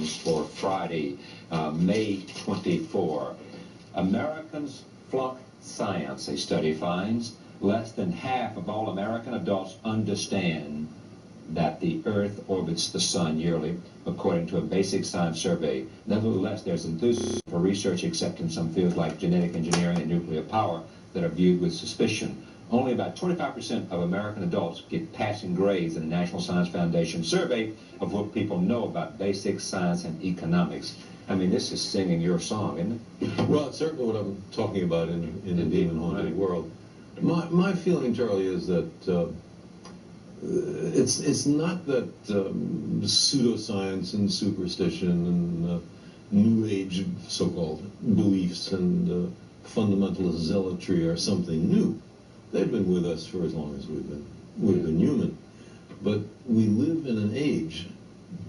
headlines for Friday, May 24. Americans flunk science, a study finds. Less than half of all American adults understand that the Earth orbits the sun yearly, according to a basic science survey. Nevertheless, there's enthusiasm for research, except in some fields like genetic engineering and nuclear power that are viewed with suspicion. Only about 25% of American adults get passing grades in a National Science Foundation survey of what people know about basic science and economics. I mean, this is singing your song, isn't it? Well, it's certainly what I'm talking about in the demon-haunted world. My feeling, Charlie, is that it's not that pseudoscience and superstition and New Age so-called beliefs and fundamentalist zealotry are something new. They've been with us for as long as we've been human. But we live in an age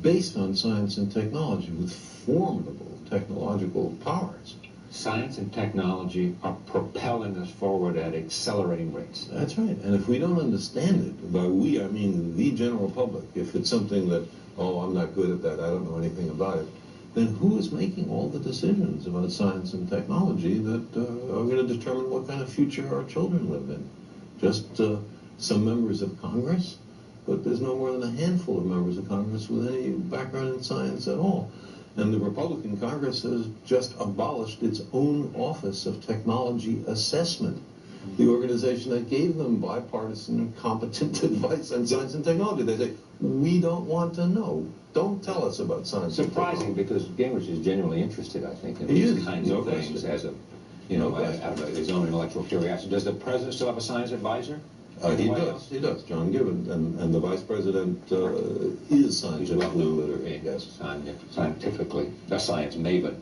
based on science and technology with formidable technological powers. Science and technology are propelling us forward at accelerating rates. That's right. And if we don't understand it, by we, I mean the general public, if it's something that, oh, I'm not good at that, I don't know anything about it, then who is making all the decisions about science and technology that are going to determine what kind of future our children live in? Just some members of Congress? But there's no more than a handful of members of Congress with any background in science at all. And the Republican Congress has just abolished its own Office of Technology Assessment, the organization that gave them bipartisan and competent advice on science and technology. They say, we don't want to know. Don't tell us about science. Surprising, because Gingrich is genuinely interested, I think, in these kinds of things as a, out of his own intellectual curiosity. Does the president still have a science advisor? He does, John Gibbons, and the vice president is scientifically literate. Yes, scientifically, a science maven.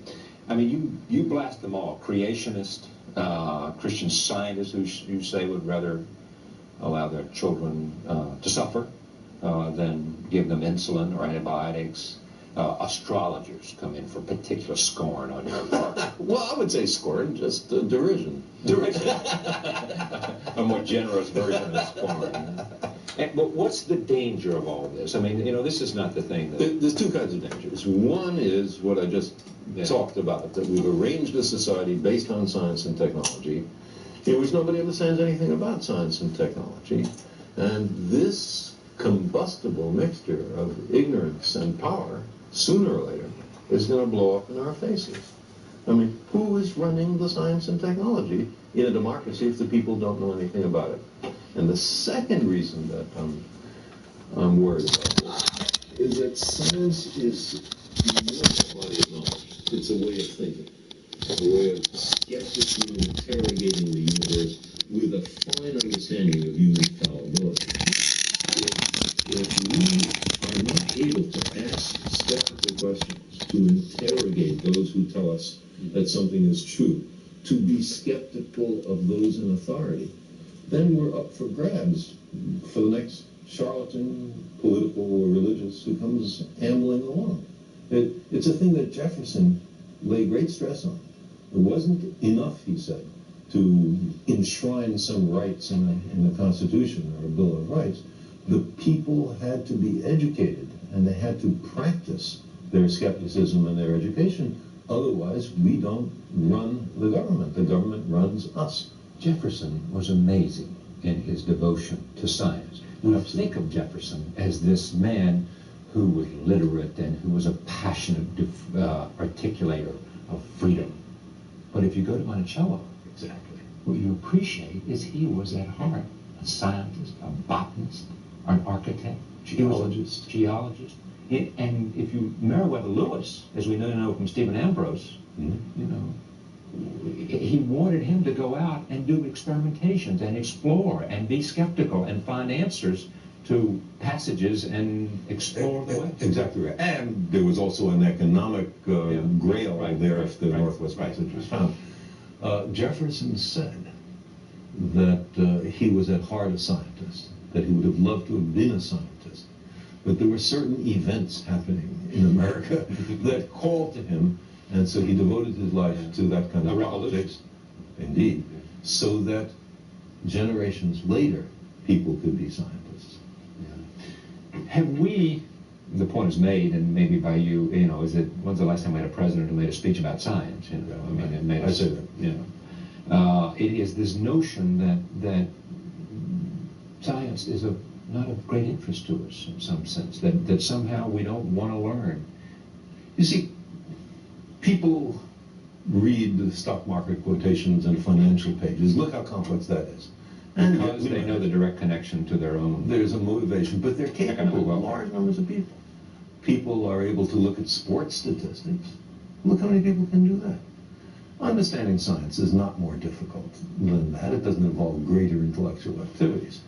I mean, you blast them all. Creationist, Christian scientists who you say would rather allow their children to suffer than give them insulin or antibiotics. Astrologers come in for particular scorn on your part. Well, I would say scorn, just derision. Derision. A more generous version of scorn. But what's the danger of all this? I mean, this is not the thing that... There's two kinds of dangers. One is what I just talked about, that we've arranged a society based on science and technology, in which nobody understands anything about science and technology. And this combustible mixture of ignorance and power, sooner or later, is going to blow up in our faces. I mean, who is running the science and technology in a democracy if the people don't know anything about it? And the second reason that I'm worried about this is that science is more than a body of knowledge. It's a way of thinking, a way of skeptically interrogating the universe with a fine understanding of human fallibility. If we are not able to ask skeptical questions, to interrogate those who tell us that something is true, to be skeptical of those in authority, then we're up for grabs for the next charlatan, political or religious, who comes ambling along. It's a thing that Jefferson laid great stress on. It wasn't enough, he said, to enshrine some rights in the Constitution or a Bill of Rights. The people had to be educated, and they had to practice their skepticism and their education. Otherwise, we don't run the government. The government runs us. Jefferson was amazing in his devotion to science. We think of Jefferson as this man who was literate and who was a passionate articulator of freedom. But if you go to Monticello, Exactly. what you appreciate is he was at heart a scientist, a botanist, an architect, geologist. And if you Meriwether Lewis, as we know from Stephen Ambrose, he wanted him to go out and do experimentations and explore and be skeptical and find answers to passages and explore the West. Exactly right. And there was also an economic grail there if the Northwest Passage was found. Jefferson said that he was at heart a scientist, that he would have loved to have been a scientist. But there were certain events happening in America that called to him, and so he devoted his life to that kind of politics. Indeed. So that generations later, people could be scientists. Have we the point is made, and maybe by you, is it, when's the last time we had a president who made a speech about science? I mean, it made I say that. It is this notion that science is not of great interest to us in some sense, that somehow we don't want to learn. You see, people read the stock market quotations and financial pages. Look how complex that is. And because they know the direct connection to their own. There's a motivation, but they're capable of large numbers of people. People are able to look at sports statistics. Look how many people can do that. Understanding science is not more difficult than that. It doesn't involve greater intellectual activities.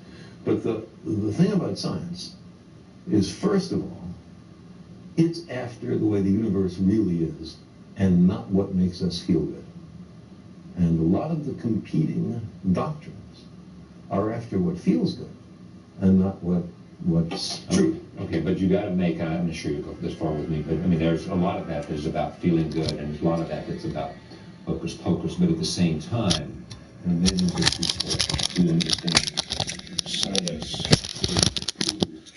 But the thing about science is, first of all, it's after the way the universe really is and not what makes us feel good. And a lot of the competing doctrines are after what feels good and not what's true. Okay, but you got to make, I'm not sure you go this far with me, but I mean, there's a lot of that that's about feeling good, and there's a lot of that that's about hocus pocus, but at the same time, and then there's this to understand science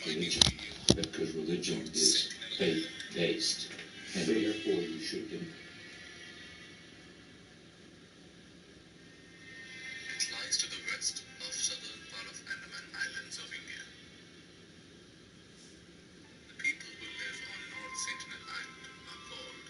religion, because religion is faith-based, and therefore you should do. It lies to the west of southern part of Andaman Islands of India. The people who live on North Sentinel Island are called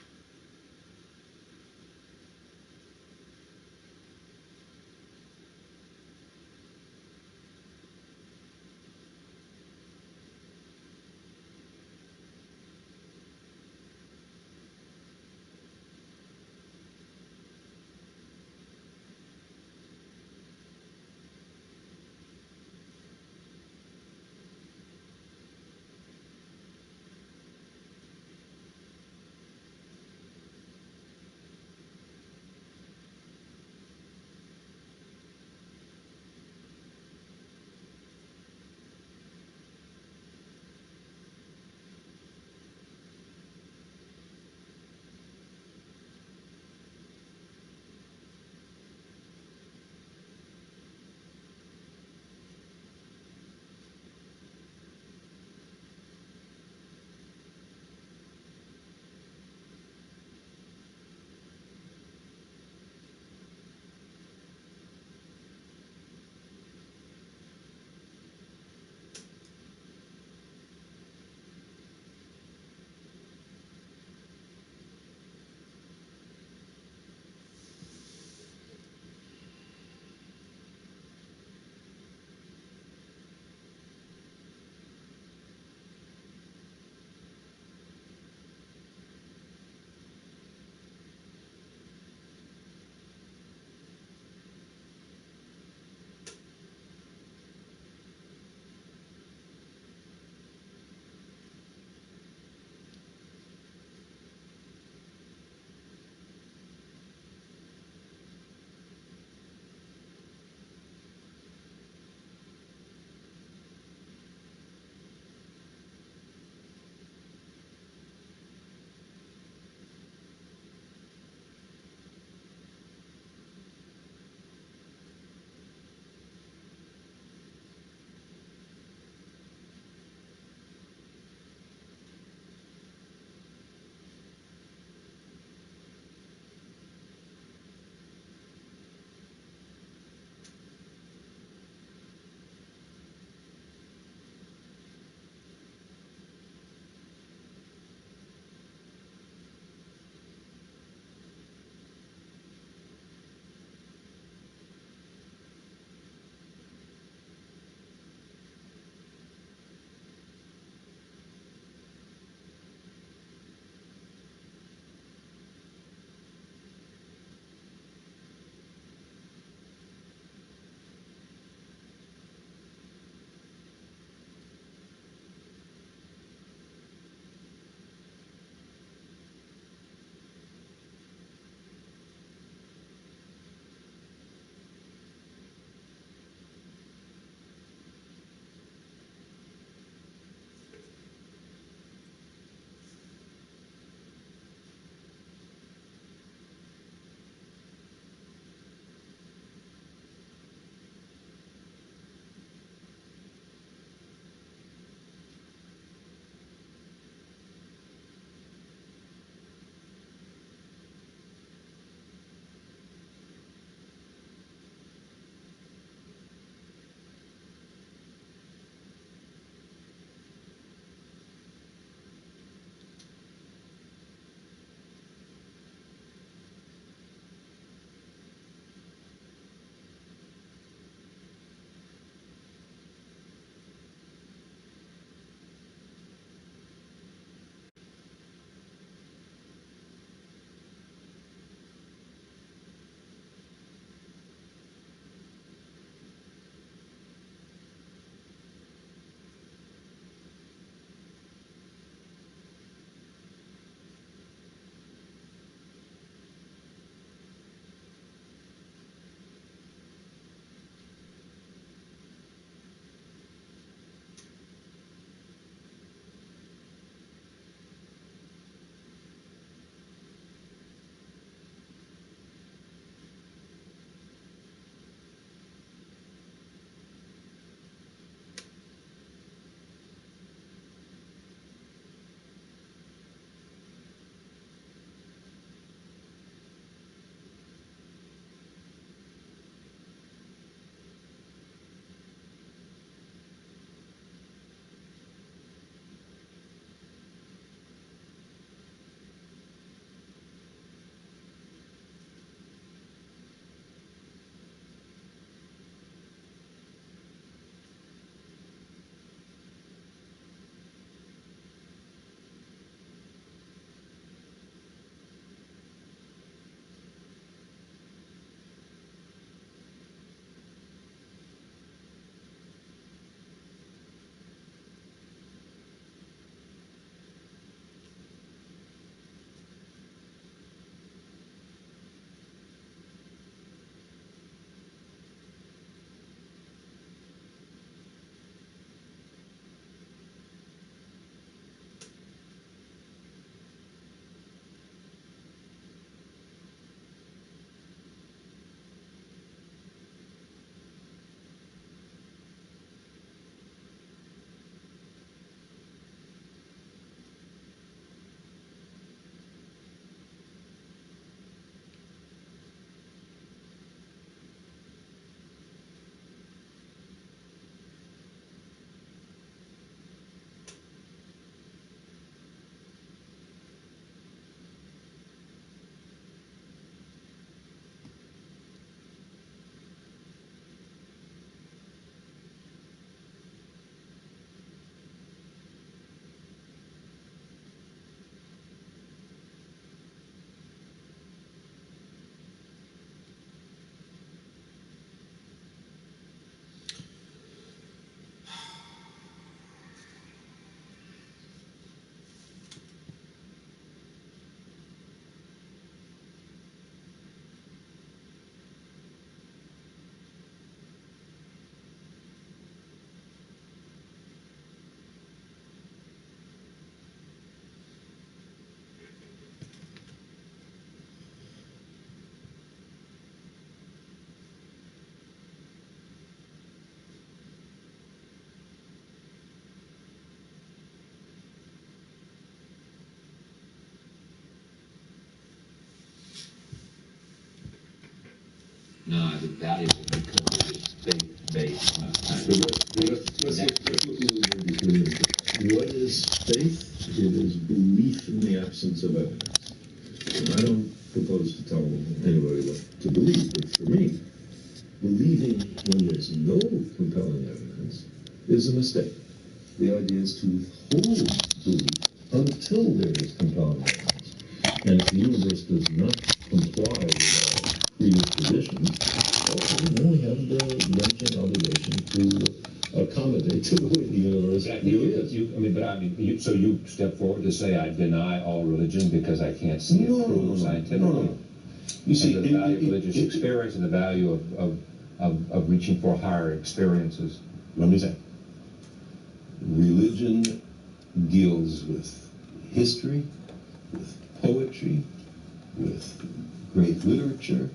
No, the valuable because it's faith-based. Let's look a little bit deeper into it. What is faith? It is belief in the absence of evidence. And I don't propose to tell anybody what to believe, but for me, believing when there's no compelling evidence is a mistake. The idea is to withhold belief until there is compelling evidence. And if the universe does not comply with our previous positions, then we have the wrenching obligation to accommodate to the way the universe really is. So you step forward to say, I deny all religion because I can't see it proved scientifically? No. You see, the value of religious experience and the value of reaching for higher experiences. Let me say, religion deals with history, with poetry, with great literature,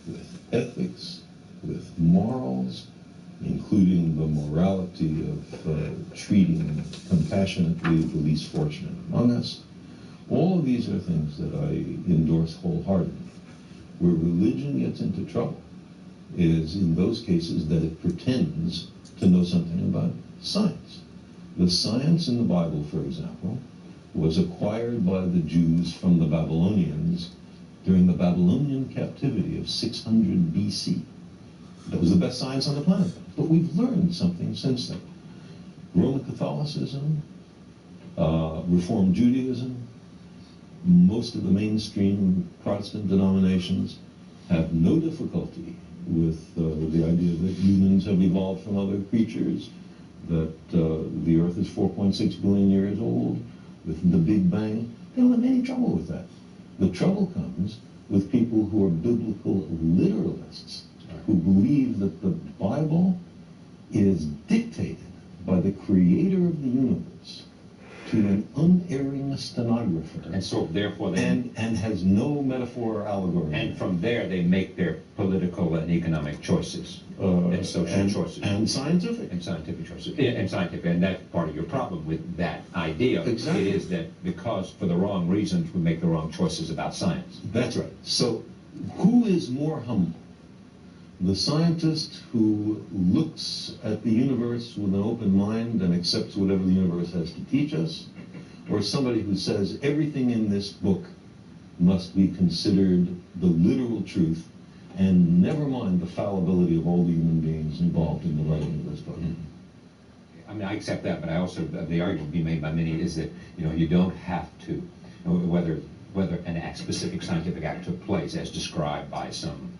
with ethics, with morals, including the morality of treating compassionately the least fortunate among us. All of these are things that I endorse wholeheartedly. Where religion gets into trouble is in those cases that it pretends to know something about science. The science in the Bible, for example, was acquired by the Jews from the Babylonians during the Babylonian captivity of 600 BC. That was the best science on the planet. But we've learned something since then. Roman Catholicism, Reformed Judaism, most of the mainstream Protestant denominations have no difficulty with the idea that humans have evolved from other creatures, that the Earth is 4.6 billion years old, with the Big Bang. They don't have any trouble with that. The trouble comes with people who are biblical literalists, who believe that the Bible is dictated by the creator of the universe to an unerring stenographer. And so therefore they... And has no metaphor or allegory. And from there they make their political and economic choices. And social choices. And scientific. And scientific choices. And scientific. And that's part of your problem with that idea. Exactly. It is that because for the wrong reasons we make the wrong choices about science. That's right. So who is more humble? The scientist who looks at the universe with an open mind and accepts whatever the universe has to teach us, or somebody who says everything in this book must be considered the literal truth, and never mind the fallibility of all the human beings involved in the writing of this book? I mean, I accept that, but I also, the argument being made by many is that, you don't have to, whether an specific scientific act took place as described by some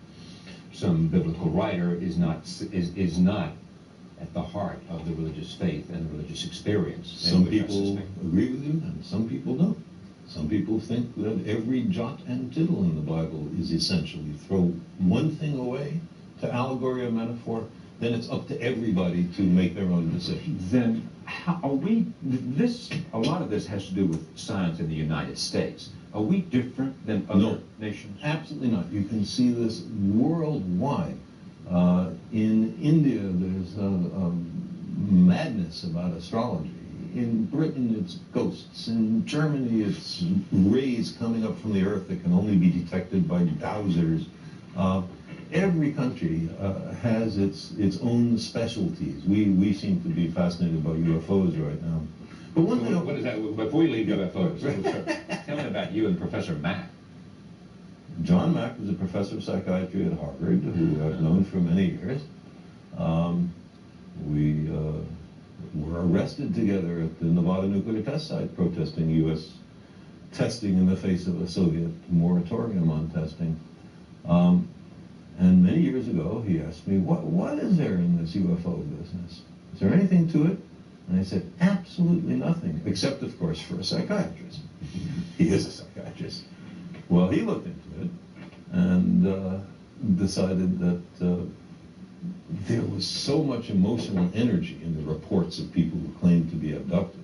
biblical writer is not at the heart of the religious faith and the religious experience. Some people agree with you, and some people don't. Some people think that every jot and tittle in the Bible is essential. You throw one thing away to allegory or metaphor, then it's up to everybody to make their own decision. Then how are we? A lot of this has to do with science in the United States. Are we different than other nations? Absolutely not. You can see this worldwide. In India, there's a madness about astrology. In Britain, it's ghosts. In Germany, it's rays coming up from the Earth that can only be detected by dowsers. Every country has its own specialties. We seem to be fascinated by UFOs right now. But one thing, what is that? Before we leave UFOs, tell me about you and Professor Mack. John Mack was a professor of psychiatry at Harvard, who I've known for many years. We were arrested together at the Nevada nuclear test site protesting U.S. testing in the face of a Soviet moratorium on testing. And many years ago, he asked me, what is there in this UFO business? Is there anything to it? And I said, absolutely nothing, except, of course, for a psychiatrist. He is a psychiatrist. Well, he looked into it and decided that there was so much emotional energy in the reports of people who claimed to be abducted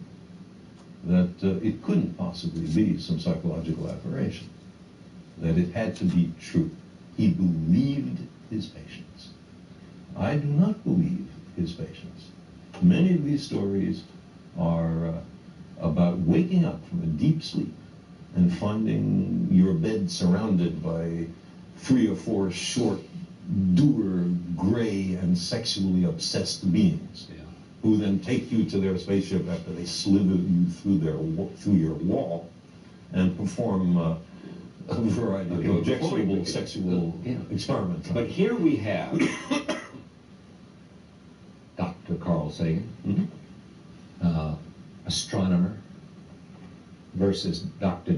that it couldn't possibly be some psychological aberration, that it had to be true. He believed his patients. I do not believe his patients. Many of these stories are about waking up from a deep sleep and finding your bed surrounded by 3 or 4 short dour, gray, and sexually obsessed beings who then take you to their spaceship after they slither you through your wall and perform a variety of objectionable sexual experiments. But here we have Dr. Carl Sagan, astronomer, versus Dr.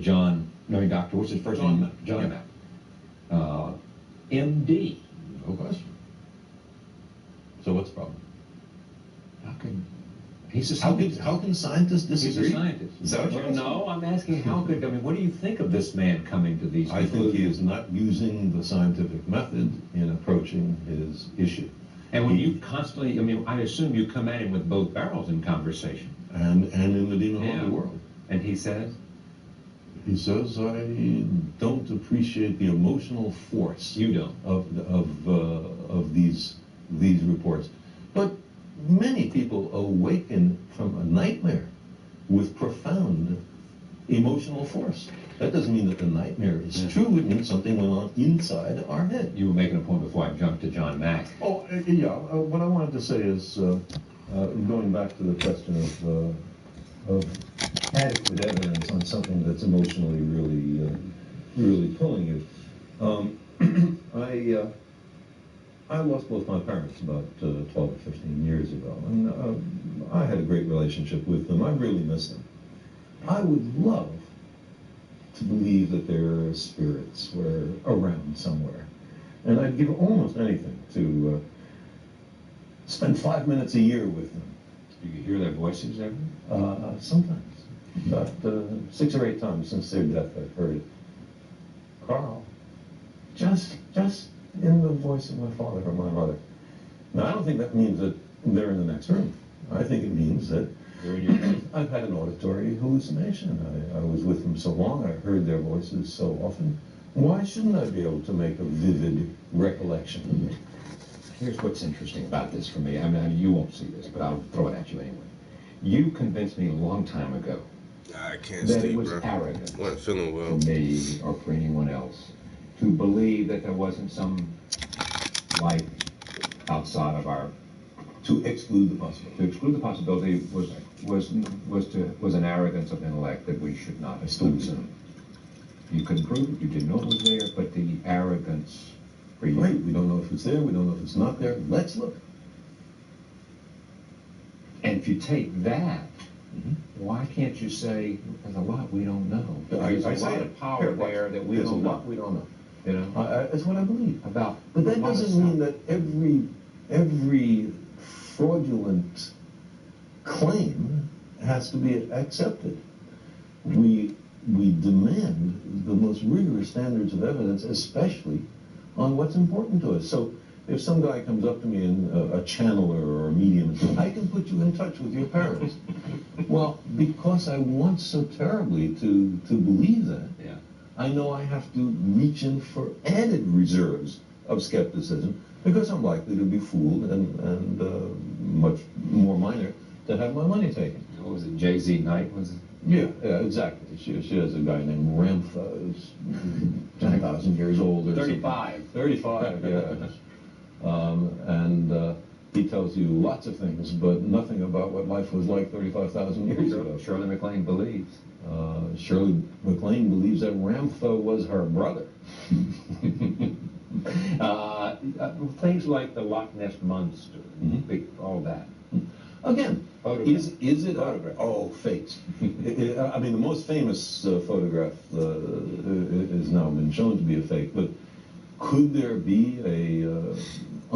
what's his first name? John Mack. MD. No question. So what's the problem? He's a How scientist. can scientists He's disagree? a scientist. Is that what you're asking? No, I'm asking what do you think of this man coming to these I think conclusions? he is not using the scientific method in approaching his issue. And when you constantly, I assume you come at him with both barrels in conversation. And in the Dino Yeah. world. And he says, He says, I don't appreciate the emotional force you don't. of these reports. But many people awaken from a nightmare with profound emotional force. That doesn't mean that the nightmare is true. It means something went on inside our head. You were making a point before I jumped to John Mack. Oh, yeah. What I wanted to say is, going back to the question of adequate evidence on something that's emotionally really pulling you. I lost both my parents about 12 or 15 years ago, and I had a great relationship with them. I really miss them. I would love to believe that their spirits were around somewhere, and I'd give almost anything to spend 5 minutes a year with them. Do you hear their voices ever? Sometimes. About 6 or 8 times since their death, I've heard Carl. Just in the voice of my father or my mother. Now, I don't think that means that they're in the next room. I think it means that I've had an auditory hallucination. I was with them so long, I heard their voices so often. Why shouldn't I be able to make a vivid recollection? Here's what's interesting about this for me. I mean, you won't see this, but I'll throw it at you anyway. You convinced me a long time ago I can't that stay, it was bro. arrogant Wasn't feeling for well. me or for anyone else to believe that there wasn't some life outside of our. To exclude the possibility. To exclude the possibility was an arrogance of intellect that we should not assume. You couldn't prove it. You didn't know it was there, but the arrogance for you. Right, we don't know if it's there, we don't know if it's not there. Let's look. And if you take that, why can't you say there's a lot we don't know? There's a lot of power there that we There's don't a lot know. we don't know. You know That's what I believe. about. But that a lot of doesn't mean stuff. that every fraudulent claim has to be accepted. We demand the most rigorous standards of evidence, especially on what's important to us. So if some guy comes up to me and a channeler or a medium and says, I can put you in touch with your parents. Well, because I want so terribly to believe that, Yeah. I know I have to reach in for added reserves of skepticism because I'm likely to be fooled and much more minor to have my money taken. What was it? Jay-Z Knight was it? Yeah, exactly. She has a guy named Ramtha who's 10,000 years old. Or 35. something. 35, yeah. And he tells you lots of things, but nothing about what life was like 35,000 years ago. Shirley MacLaine believes. Shirley MacLaine believes that Ramtha was her brother. Things like the Loch Ness Monster, all that. Again, Photograph. is it? Photograph. Oh, fakes. I mean, the most famous photograph has now been shown to be a fake, but could there be a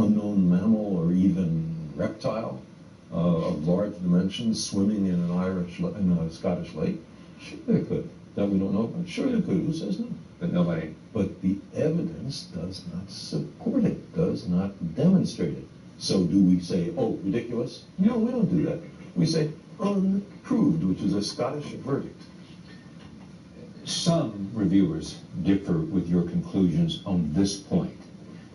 unknown mammal or even reptile of large dimensions swimming in a Scottish lake? Sure there could. That we don't know about? Sure there could. Who says no? But nobody. But the evidence does not support it, does not demonstrate it. So do we say, oh, ridiculous? No, we don't do that. We say unproved, which is a Scottish verdict. Some reviewers differ with your conclusions on this point,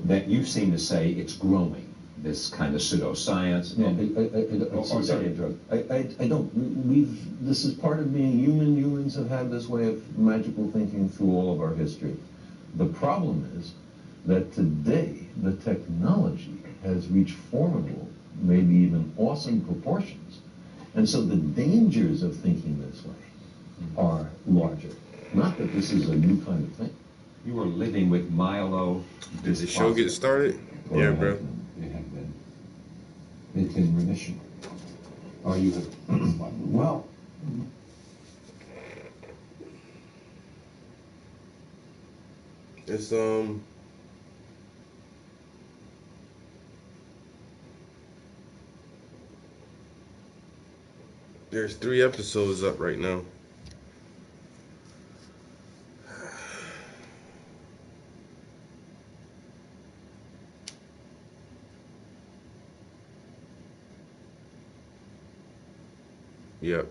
that you seem to say it's growing, this kind of pseudoscience. No, I don't. This is part of being human. Humans have had this way of magical thinking through all of our history. The problem is that today the technology has reached formidable, maybe even awesome proportions. And so the dangers of thinking this way are larger. Not that this is a new kind of thing. You were living with Milo. Did the show get started? Well, Yeah, it bro. has been. It has been. It's in remission. Or you have. Well. It's there's 3 episodes up right now. Yep.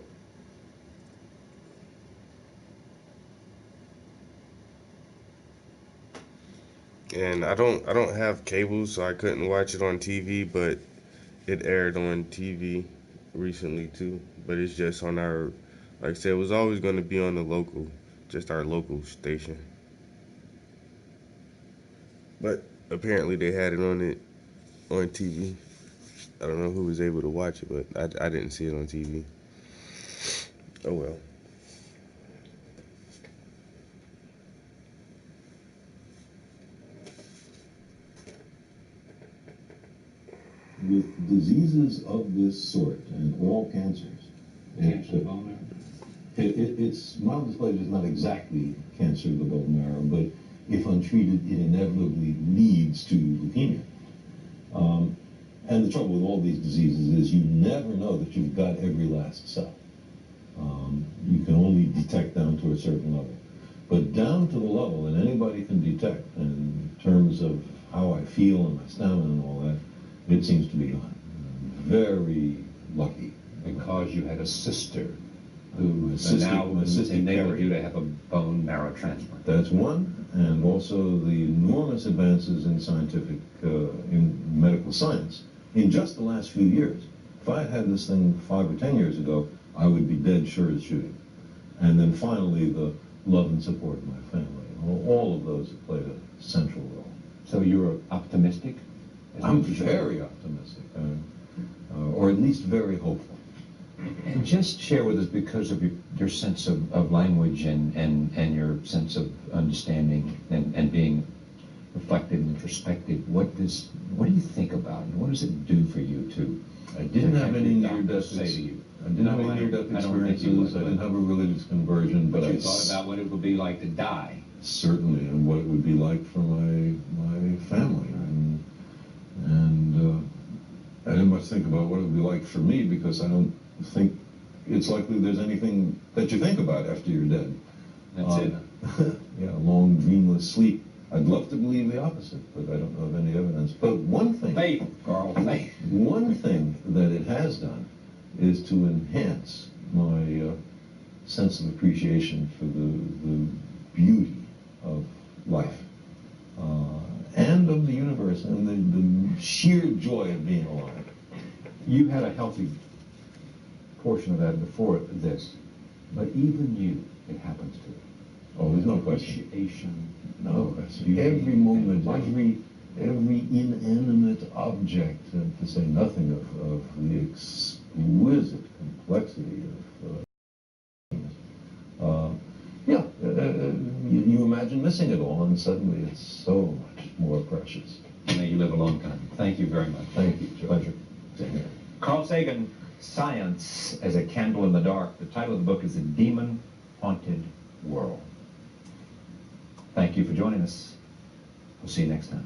And I don't have cable, so I couldn't watch it on TV, but it aired on TV recently too. But it's just on our, like I said, it was always going to be on the local, just our local station. But apparently they had it on TV. I don't know who was able to watch it, but I didn't see it on TV. Oh well. With diseases of this sort, and all cancers, it's mild dysplasia is not exactly cancer of the bone marrow, but if untreated, it inevitably leads to leukemia. And the trouble with all these diseases is you never know that you've got every last cell. You can only detect down to a certain level. But down to the level that anybody can detect in terms of how I feel and my stamina and all that, it seems to be gone. Very lucky. Because you had a sister who now enabled you to have a bone marrow transplant. That's one, and also the enormous advances in scientific, in medical science in just the last few years. If I had had this thing 5 or 10 years ago, I would be dead sure as shooting. And then finally, the love and support of my family. All of those have played a central role. So you're optimistic? I'm very optimistic, or at least very hopeful. And just share with us, because of your sense of language and your sense of understanding and being reflective and introspective, what do you think about it? What does it do for you to? I didn't have any near-death say to you. I didn't have any near-death experiences. I didn't have a religious conversion, but you thought about what it would be like to die. Certainly, and what it would be like for my family, and I didn't much think about what it would be like for me, because I don't think it's likely there's anything that you think about after you're dead. That's it. Yeah, long dreamless sleep. I'd love to believe the opposite, but I don't know of any evidence. But one thing, Faith, Carl, faith. One thing that it has done is to enhance my sense of appreciation for the beauty of life and of the universe and the sheer joy of being alive. You had a healthy portion of that before this, but even you, it happens to you. Oh, there's no question. Appreciation. No, every moment, every inanimate object, to say nothing of the exquisite complexity of you imagine missing it all, and suddenly it's so much more precious. May you live a long time. Thank you very much. Thank you, Joe. Pleasure. Same here. Carl Sagan, Science as a Candle in the Dark. The title of the book is The Demon Haunted World. Thank you for joining us. We'll see you next time.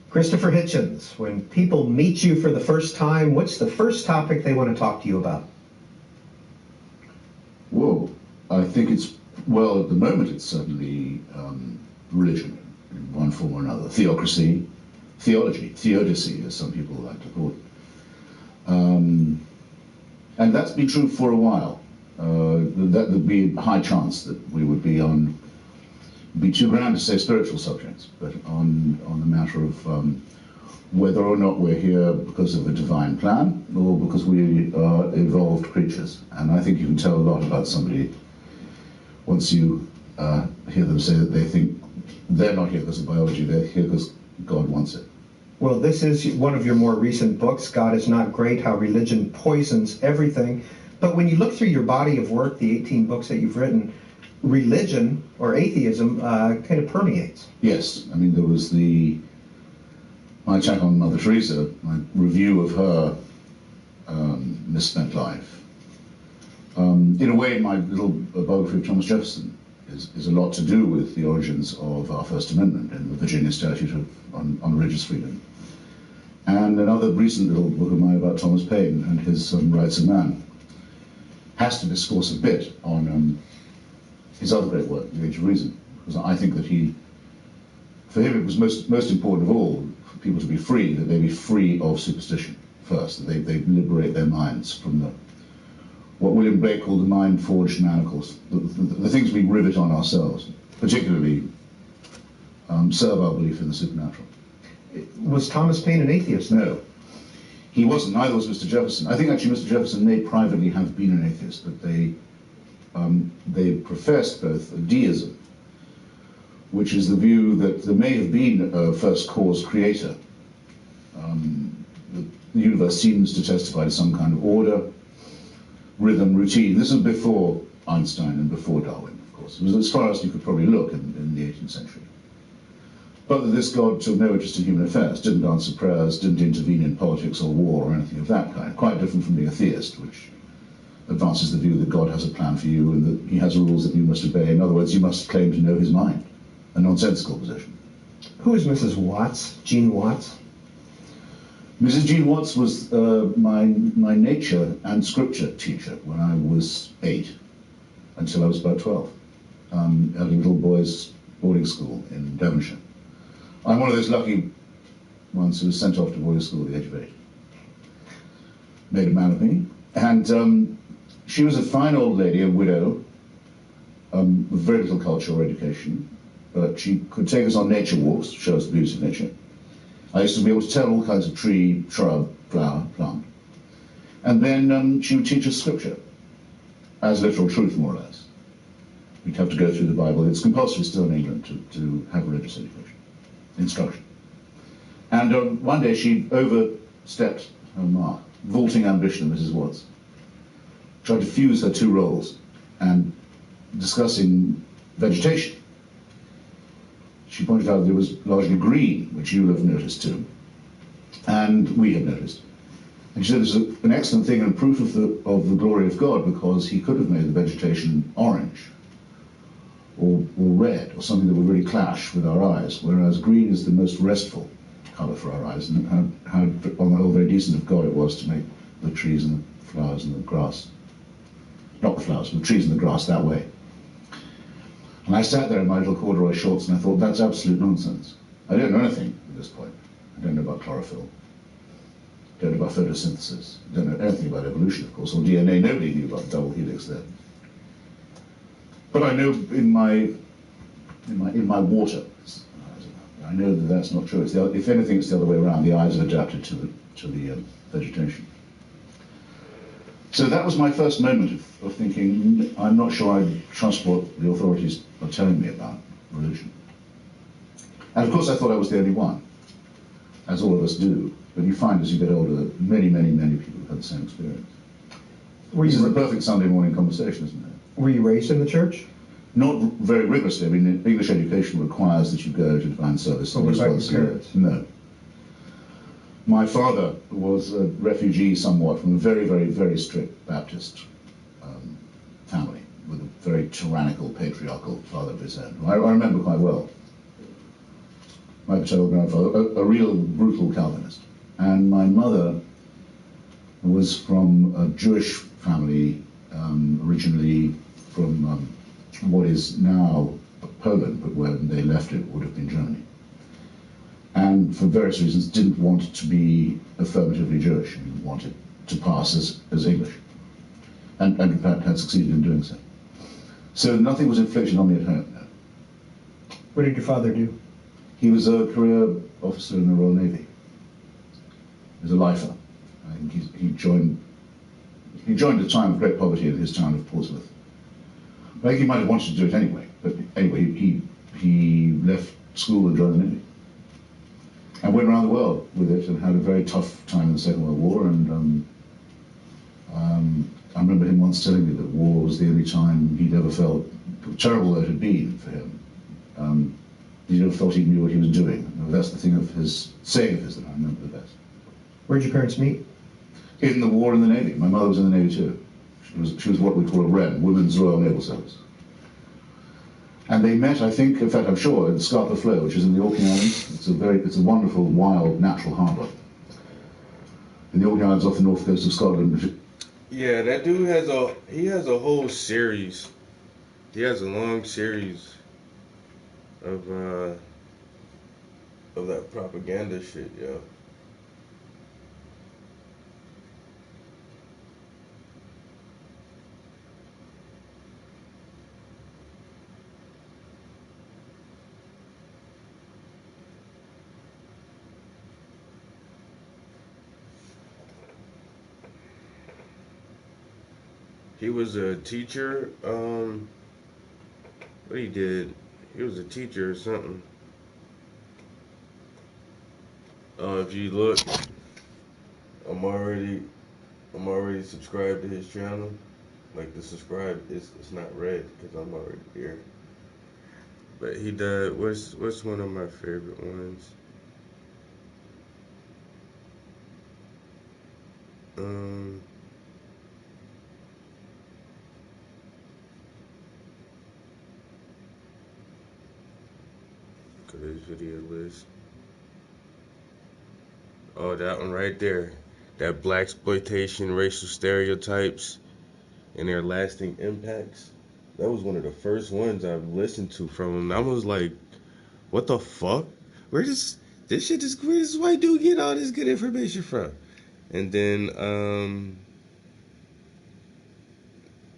Christopher Hitchens, when people meet you for the first time, what's the first topic they want to talk to you about? Whoa, I think it's, well, at the moment it's certainly religion in one form or another. Theocracy, theology, theodicy, as some people like to call it. And that's been true for a while. that would be a high chance that we would be on, be too grand to say spiritual subjects, but on the matter of whether or not we're here because of a divine plan or because we are evolved creatures. And I think you can tell a lot about somebody once you hear them say that they think they're not here because of biology, they're here because God wants it. Well, this is one of your more recent books, God is Not Great, How Religion Poisons Everything. But when you look through your body of work, the 18 books that you've written, religion or atheism kind of permeates. Yes, I mean, there was my attack on Mother Teresa, my review of her misspent life. In a way, my little biography of Thomas Jefferson is a lot to do with the origins of our First Amendment and the Virginia Statute on religious freedom. And another recent little book of mine about Thomas Paine and his Rights of Man has to discourse a bit on his other great work, The Age of Reason, because I think that for him it was most important of all for people to be free, that they be free of superstition first, that they liberate their minds from what William Blake called the mind-forged manacles, the things we rivet on ourselves, particularly serve our belief in the supernatural. Was Thomas Paine an atheist? No. He wasn't, neither was Mr. Jefferson. I think actually Mr. Jefferson may privately have been an atheist, but they professed both a deism, which is the view that there may have been a first cause creator. The universe seems to testify to some kind of order, rhythm, routine. This is before Einstein and before Darwin, of course. It was as far as you could probably look in the 18th century. But that this God took no interest in human affairs, didn't answer prayers, didn't intervene in politics or war or anything of that kind. Quite different from being a theist, which advances the view that God has a plan for you and that he has rules that you must obey. In other words, you must claim to know his mind. A nonsensical position. Who is Mrs. Watts, Jean Watts? Mrs. Jean Watts was my nature and scripture teacher when I was 8 until I was about 12 at a little boys' boarding school in Devonshire. I'm one of those lucky ones who was sent off to boarding school at the age of 8. Made a man of me. And she was a fine old lady, a widow, with very little culture or education, but she could take us on nature walks, show us the beauty of nature. I used to be able to tell all kinds of tree, shrub, flower, plant. And then she would teach us scripture as literal truth, more or less. We'd have to go through the Bible. It's compulsory still in England to have religious education, instruction. And one day she overstepped her mark, vaulting ambition of Mrs. Watts, tried to fuse her two roles and discussing vegetation. She pointed out that it was largely green, which you'll have noticed too, and we have noticed. And she said this is an excellent thing and proof of the glory of God, because he could have made the vegetation orange or red or something that would really clash with our eyes, whereas green is the most restful colour for our eyes, and how on the whole very decent of God it was to make the trees and the flowers and the grass, not the flowers, but the trees and the grass that way. And I sat there in my little corduroy shorts and I thought, that's absolute nonsense. I don't know anything at this point. I don't know about chlorophyll. I don't know about photosynthesis. I don't know anything about evolution, of course, or DNA. Nobody knew about the double helix then. But I know in my water, I know that that's not true. If anything, it's the other way around. The eyes have adapted to the vegetation. So that was my first moment of thinking, I'm not sure I trust what the authorities are telling me about religion. And of course I thought I was the only one, as all of us do. But you find as you get older that many, many, many people have had the same experience. This is the perfect Sunday morning conversation, isn't it? Were you raised in the church? Not very rigorously. I mean, English education requires that you go to divine service. What about your parents? No. My father was a refugee somewhat from a very, very, very strict Baptist family, with a very tyrannical, patriarchal father of his own, who I remember quite well. My paternal grandfather, a real brutal Calvinist. And my mother was from a Jewish family, originally from what is now Poland, but when they left it would have been Germany. And for various reasons didn't want to be affirmatively Jewish, and wanted to pass as English. and in fact had succeeded in doing so. So nothing was inflicted on me at home. No. What did your father do? He was a career officer in the Royal Navy. He was a lifer. I think he joined a time of great poverty in his town of Portsmouth. I think he might have wanted to do it anyway, but anyway, he left school and joined the Navy. And went around the world with it and had a very tough time in the Second World War. And I remember him once telling me that war was the only time he'd ever felt, terrible though it had been for him, he never felt he knew what he was doing. And that's the thing of his saying of his that I remember the best. Where'd your parents meet? In the war in the Navy. My mother was in the Navy too. She was what we call a WREN, Women's Royal Naval Service. And they met, I think, in fact, I'm sure, in Scapa Flow, which is in the Orkney Islands. It's a wonderful, wild, natural harbour. In the Orkney Islands off the north coast of Scotland. Yeah, that dude has a whole series. He has a long series of that propaganda shit, yo. He was a teacher. What he did? He was a teacher or something. If you look, I'm already subscribed to his channel. Like the subscribe, it's not red because I'm already here. But he does. What's one of my favorite ones? Go to his video list. Oh, that one right there. That blaxploitation, racial stereotypes, and their lasting impacts. That was one of the first ones I've listened to from him. I was like, what the fuck? Where does this white dude get all this good information from? And then,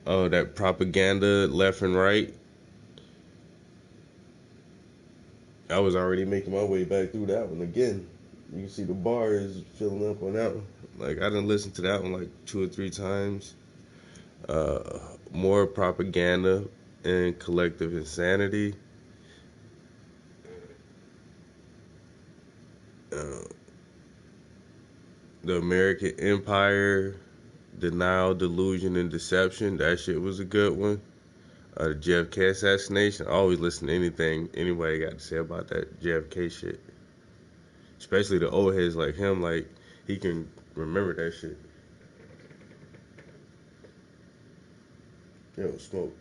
that propaganda left and right. I was already making my way back through that one again. You can see the bar is filling up on that one. Like, I done listened to that one like 2 or 3 times. More propaganda and collective insanity. The American Empire, Denial, Delusion, and Deception. That shit was a good one. The JFK assassination. I always listen to anything anybody got to say about that JFK shit. Especially the old heads like him, like, he can remember that shit. Yo, smoke.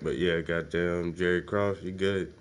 But yeah, goddamn, Jerry Cross, you good.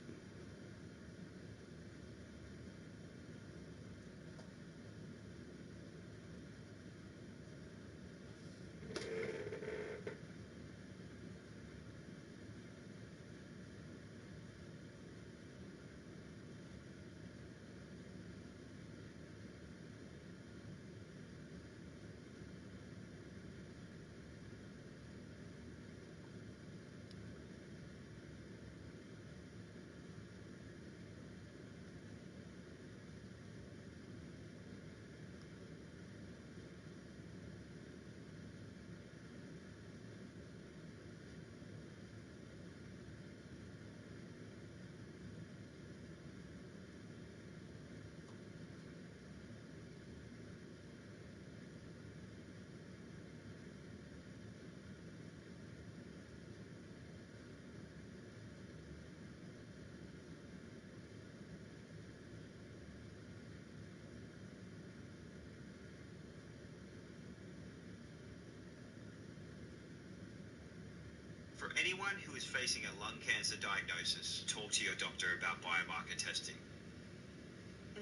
For anyone who is facing a lung cancer diagnosis, talk to your doctor about biomarker testing.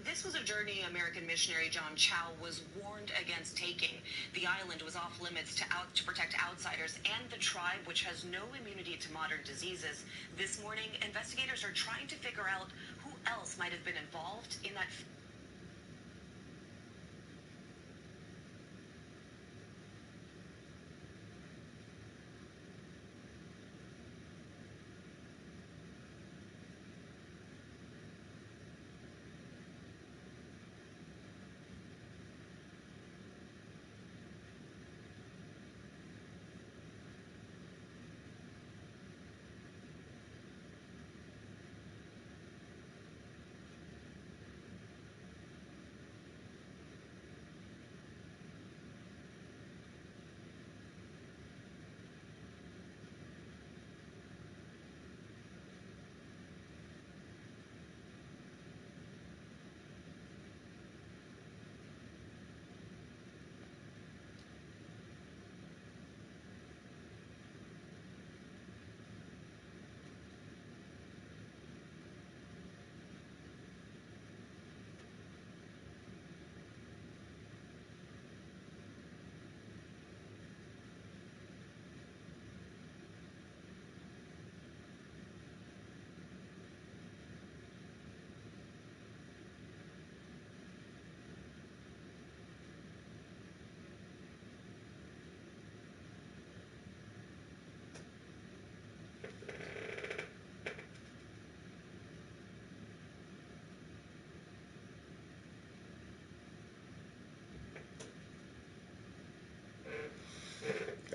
This was a journey American missionary John Chow was warned against taking. The island was off limits to protect outsiders and the tribe, which has no immunity to modern diseases. This morning, investigators are trying to figure out who else might have been involved in that.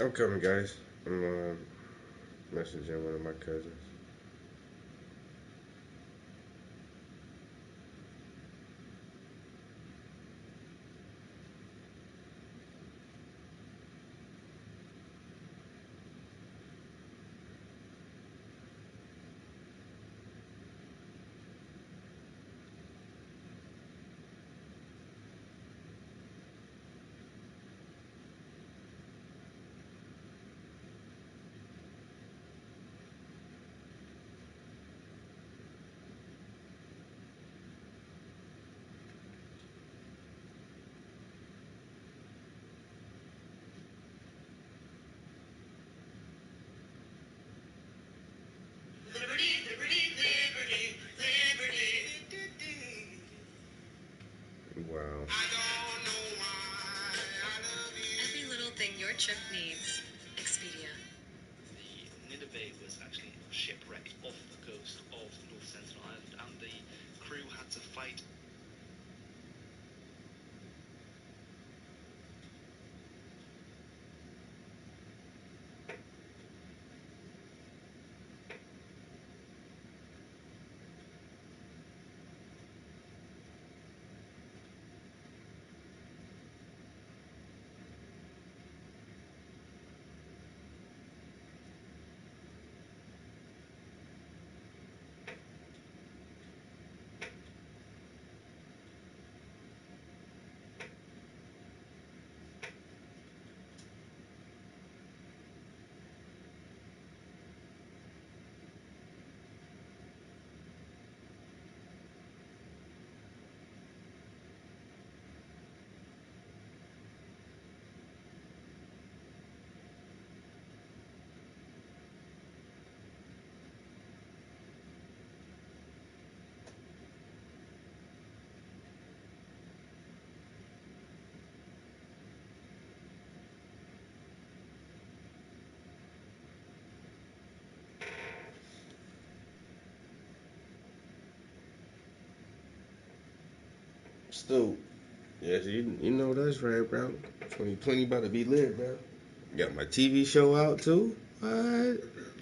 I'm coming, guys. I'm messaging one of my cousins. Wow. Every little thing your trip needs. Expedia. The Nineveh was actually shipwrecked off the coast of North Sentinel Island, and the crew had to fight. Still, yes, you know that's right, bro. 2020 about to be lit, bro. Got my TV show out too. What?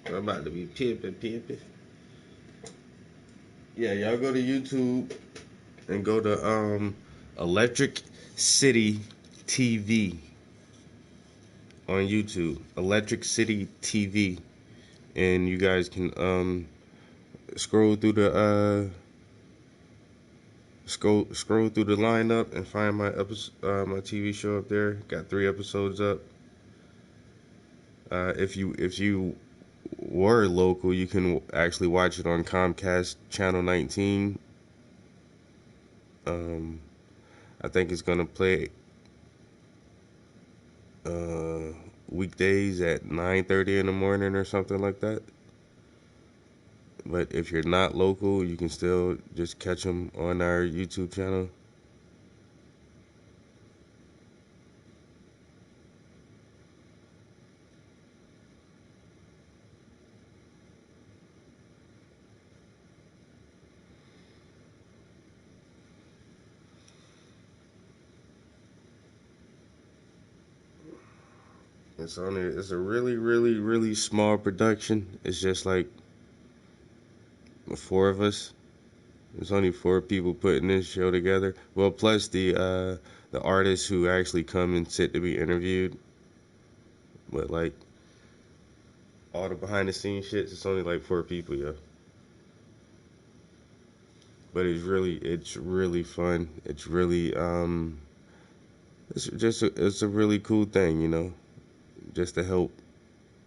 I'm about to be pimping. Yeah, y'all go to YouTube and go to Electric City TV on YouTube. Electric City TV, and you guys can scroll through the scroll through the lineup and find my my TV show up there. Got 3 episodes up. If you were local, you can actually watch it on Comcast Channel 19. I think it's gonna play weekdays at 9:30 in the morning or something like that. But if you're not local, you can still just catch them on our YouTube channel. It's a really small production. It's just like 4 of us. There's only 4 people putting this show together. Well, plus the artists who actually come and sit to be interviewed. But like all the behind the scenes shit, it's only like 4 people, yo. But it's really fun. It's really it's a really cool thing, you know, just to help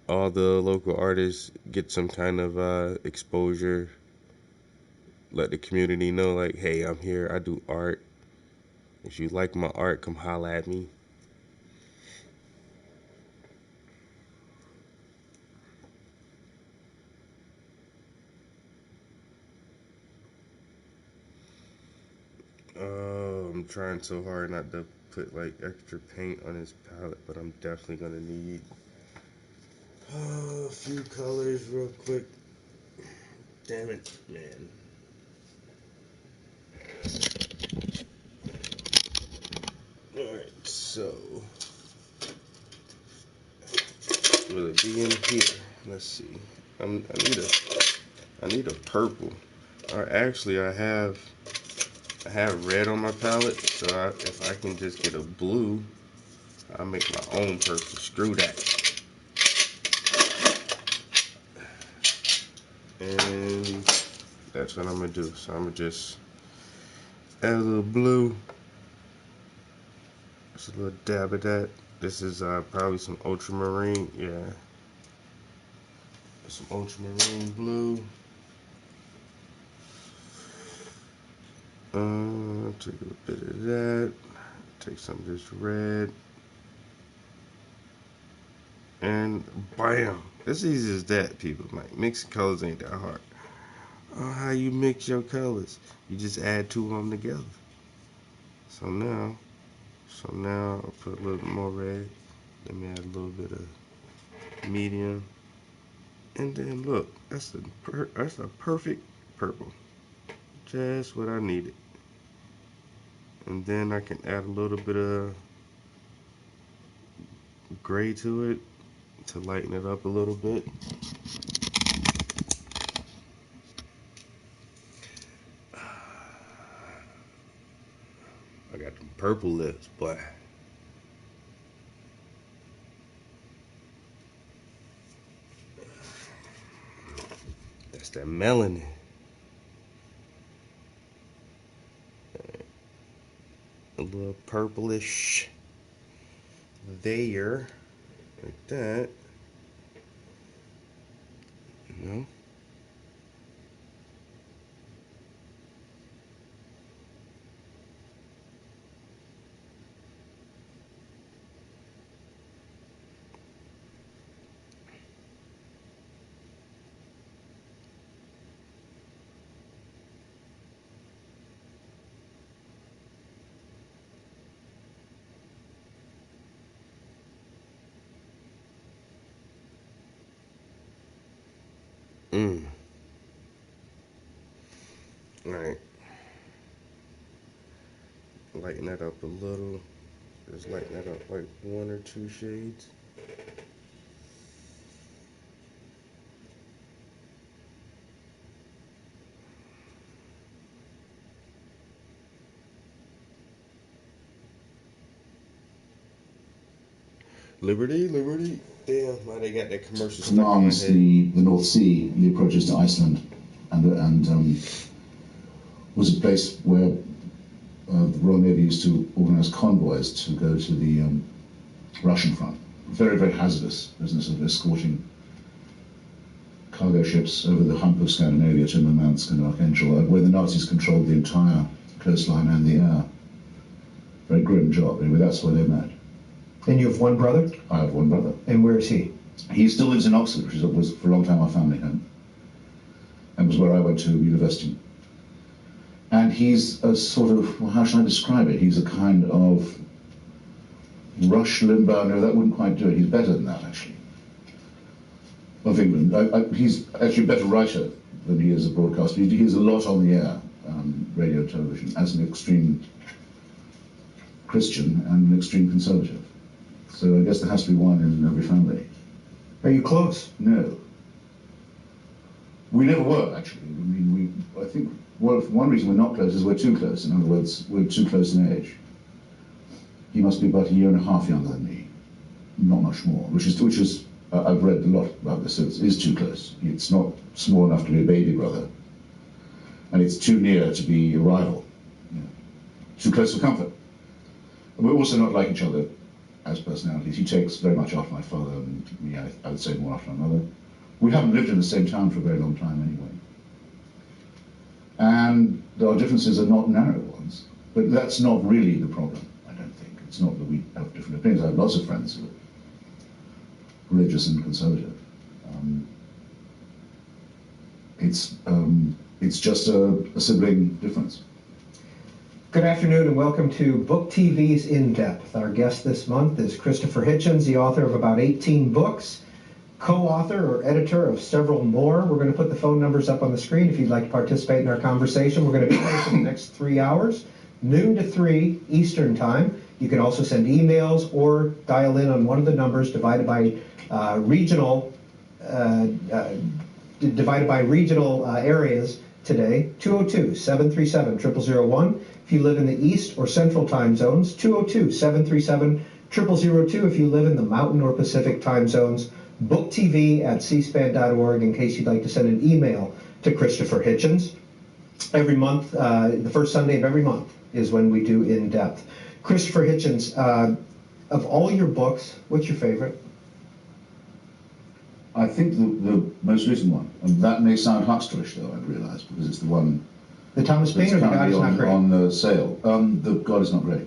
all the local artists get some kind of exposure. Let the community know, like, hey, I'm here. I do art. If you like my art, come holla at me. I'm trying so hard not to put like extra paint on his palette, but I'm definitely gonna need a few colors real quick. Damn it, man. Alright, so Will it be in here? Let's see. I need a purple. Or actually, I have red on my palette. So if I can just get a blue, I'll make my own purple. Screw that. And that's what I'm gonna do. So I'm gonna just add a little blue. Just a little dab of that. This is probably some ultramarine. Yeah. Some ultramarine blue. Take a bit of that. Take some of this red. And bam. It's easy as that, people. Like, mixing colors ain't that hard. How you mix your colors? You just add two of them together. So now I'll put a little more red. Let me add a little bit of medium. And then look, that's a perfect purple. Just what I needed. And then I can add a little bit of gray to it to lighten it up a little bit. I got them purple lips, boy. That's that melanin. A little purplish there, like that. You know. Alright. Lighten that up a little. Just lighten that up like 1 or 2 shades. Liberty, Liberty. Damn, why they got that commercial stuck on my head. The North Sea, the approaches to Iceland, and was a place where the Royal Navy used to organise convoys to go to the Russian front. Very, very hazardous business of escorting cargo ships over the hump of Scandinavia to Murmansk and Archangel, where the Nazis controlled the entire coastline and the air. Very grim job. Anyway, that's where they met. And you have one brother? I have one brother. And where is he? He still lives in Oxford, which was for a long time our family home, and was where I went to university. And he's a sort of, well, how should I describe it? He's a kind of Rush Limbaugh. No, that wouldn't quite do it. He's better than that, actually. Of England. He's actually a better writer than he is a broadcaster. He has a lot on the air, radio and television, as an extreme Christian and an extreme conservative. So I guess there has to be one in every family. Are you close? No. We never were, actually. I mean, I think one reason we're not close is we're too close. In other words, we're too close in age. He must be about 1.5 years younger than me, not much more. Which is I've read a lot about this. It is too close. It's not small enough to be a baby brother, and it's too near to be a rival. Yeah. Too close for comfort. And we're also not like each other as personalities. He takes very much after my father, and me, I would say, more after my mother. We haven't lived in the same town for a very long time anyway. And our differences are not narrow ones, but that's not really the problem, I don't think. It's not that we have different opinions. I have lots of friends who are religious and conservative. It's just a sibling difference. Good afternoon and welcome to Book TV's In Depth. Our guest this month is Christopher Hitchens, the author of about 18 books, co-author or editor of several more. We're going to put the phone numbers up on the screen if you'd like to participate in our conversation. We're going to be here for the next 3 hours, noon to 3 Eastern Time. You can also send emails or dial in on one of the numbers divided by regional areas today, 202-737-0001. If you live in the East or Central time zones, 202-737-0002 if you live in the Mountain or Pacific time zones. BookTV@cspan.org in case you'd like to send an email to Christopher Hitchens. Every month, the first Sunday of every month is when we do In Depth. Christopher Hitchens, of all your books, what's your favorite? I think the most recent one. And that may sound Huxterish, though, I've realised, because it's the one The Thomas Paine or The God Is Not Great? On the sale. The God Is Not Great.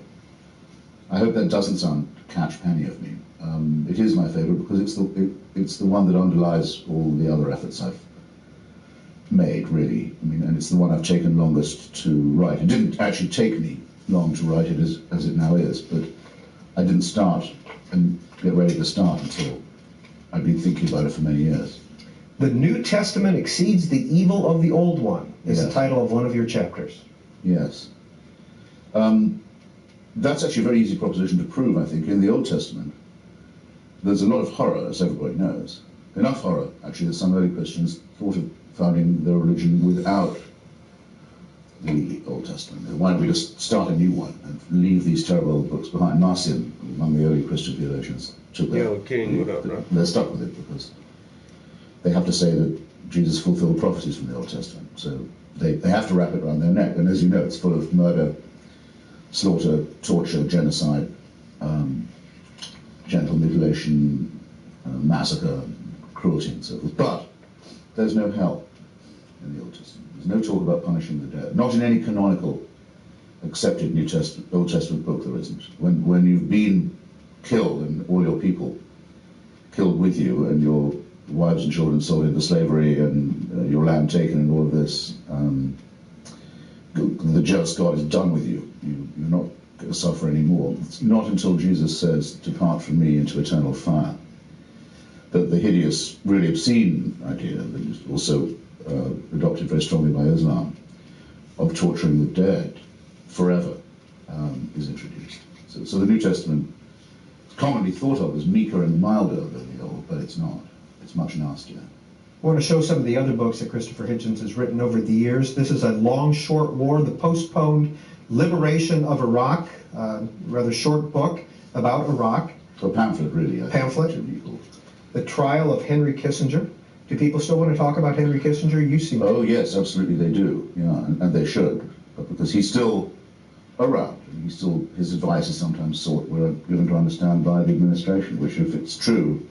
I hope that doesn't sound catch penny of me. It is my favourite because it's the one that underlies all the other efforts I've made, really. I mean, and it's the one I've taken longest to write. It didn't actually take me long to write it as it now is, but I didn't start and get ready to start until I've been thinking about it for many years. The New Testament exceeds the evil of the Old One is the title of one of your chapters. Yes. That's actually a very easy proposition to prove, I think. In the Old Testament, there's a lot of horror, as everybody knows. Enough horror, actually, that some early Christians thought of founding their religion without the Old Testament. Why don't we just start a new one and leave these terrible old books behind? Marcion, among the early Christian theologians, took that. Yo, King, what up, bro? They're stuck with it because they have to say that Jesus fulfilled prophecies from the Old Testament. So they have to wrap it around their neck. And as you know, it's full of murder, slaughter, torture, genocide, genital mutilation, massacre, cruelty, and so forth. But there's no hell in the Old Testament. There's no talk about punishing the dead. Not in any canonical, accepted Old Testament book there isn't. When you've been killed and all your people killed with you and your wives and children sold into slavery and your land taken and all of this, the jealous God is done with you. You're not going to suffer anymore. It's not until Jesus says, "Depart from me into eternal fire," that the hideous, really obscene idea that is also adopted very strongly by Islam of torturing the dead forever is introduced. So the New Testament is commonly thought of as meeker and milder than the Old, but it's not. It's much nastier. I want to show some of the other books that Christopher Hitchens has written over the years. This is A Long Short War, The Postponed Liberation of Iraq, rather short book about Iraq. A pamphlet, really. Pamphlet. The Trial of Henry Kissinger. Do people still want to talk about Henry Kissinger? You seem to. Oh, yes, absolutely they do. Yeah, and they should. But because he's still around. His advice is sometimes sought, we're given to understand by the administration, which, if it's true,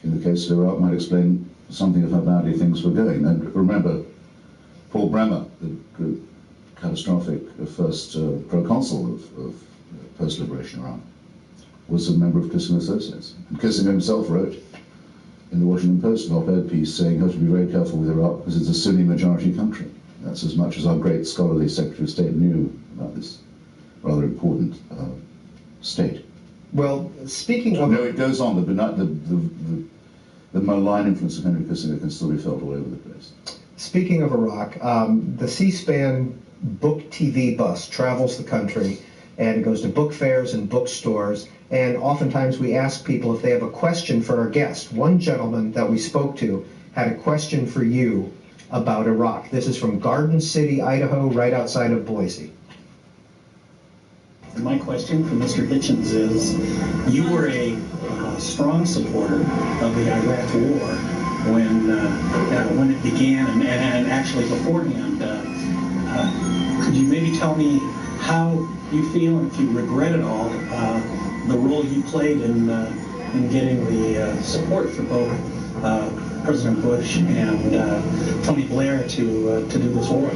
in the case of Iraq, might explain something of how badly things were going. And remember, Paul Bremer, the catastrophic first proconsul of post-liberation Iraq, was a member of Kissinger Associates. And Kissinger himself wrote in the Washington Post an op-ed piece saying you have to be very careful with Iraq because it's a Sunni majority country. That's as much as our great scholarly Secretary of State knew about this rather important state. Well, speaking of... No, it goes on. The malign influence of Henry Kissinger can still be felt all over the place. Speaking of Iraq, the C-SPAN Book TV bus travels the country, and it goes to book fairs and bookstores, and oftentimes we ask people if they have a question for our guest. One gentleman that we spoke to had a question for you about Iraq. This is from Garden City, Idaho, right outside of Boise. My question for Mr. Hitchens is, you were a strong supporter of the Iraq War when it began and actually beforehand. Could you maybe tell me how you feel and if you regret at all the role you played in getting the support for both President Bush and Tony Blair to do this war?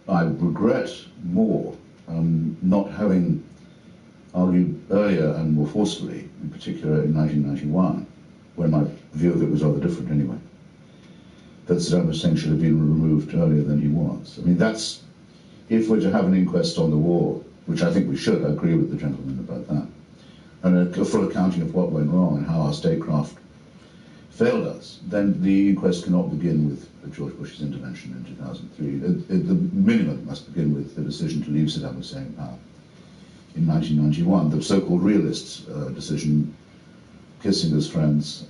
I regret more not having argued earlier and more forcefully, in particular in 1991, when my view of it was rather different anyway, that Saddam Hussein should have been removed earlier than he was. I mean, that's, if we're to have an inquest on the war, which I think we should, I agree with the gentleman about that, and a full accounting of what went wrong and how our statecraft failed us, then the inquest cannot begin with George Bush's intervention in 2003. The minimum must begin with the decision to leave Saddam Hussein in power. in 1991, the so-called realist decision, Kissinger's friends,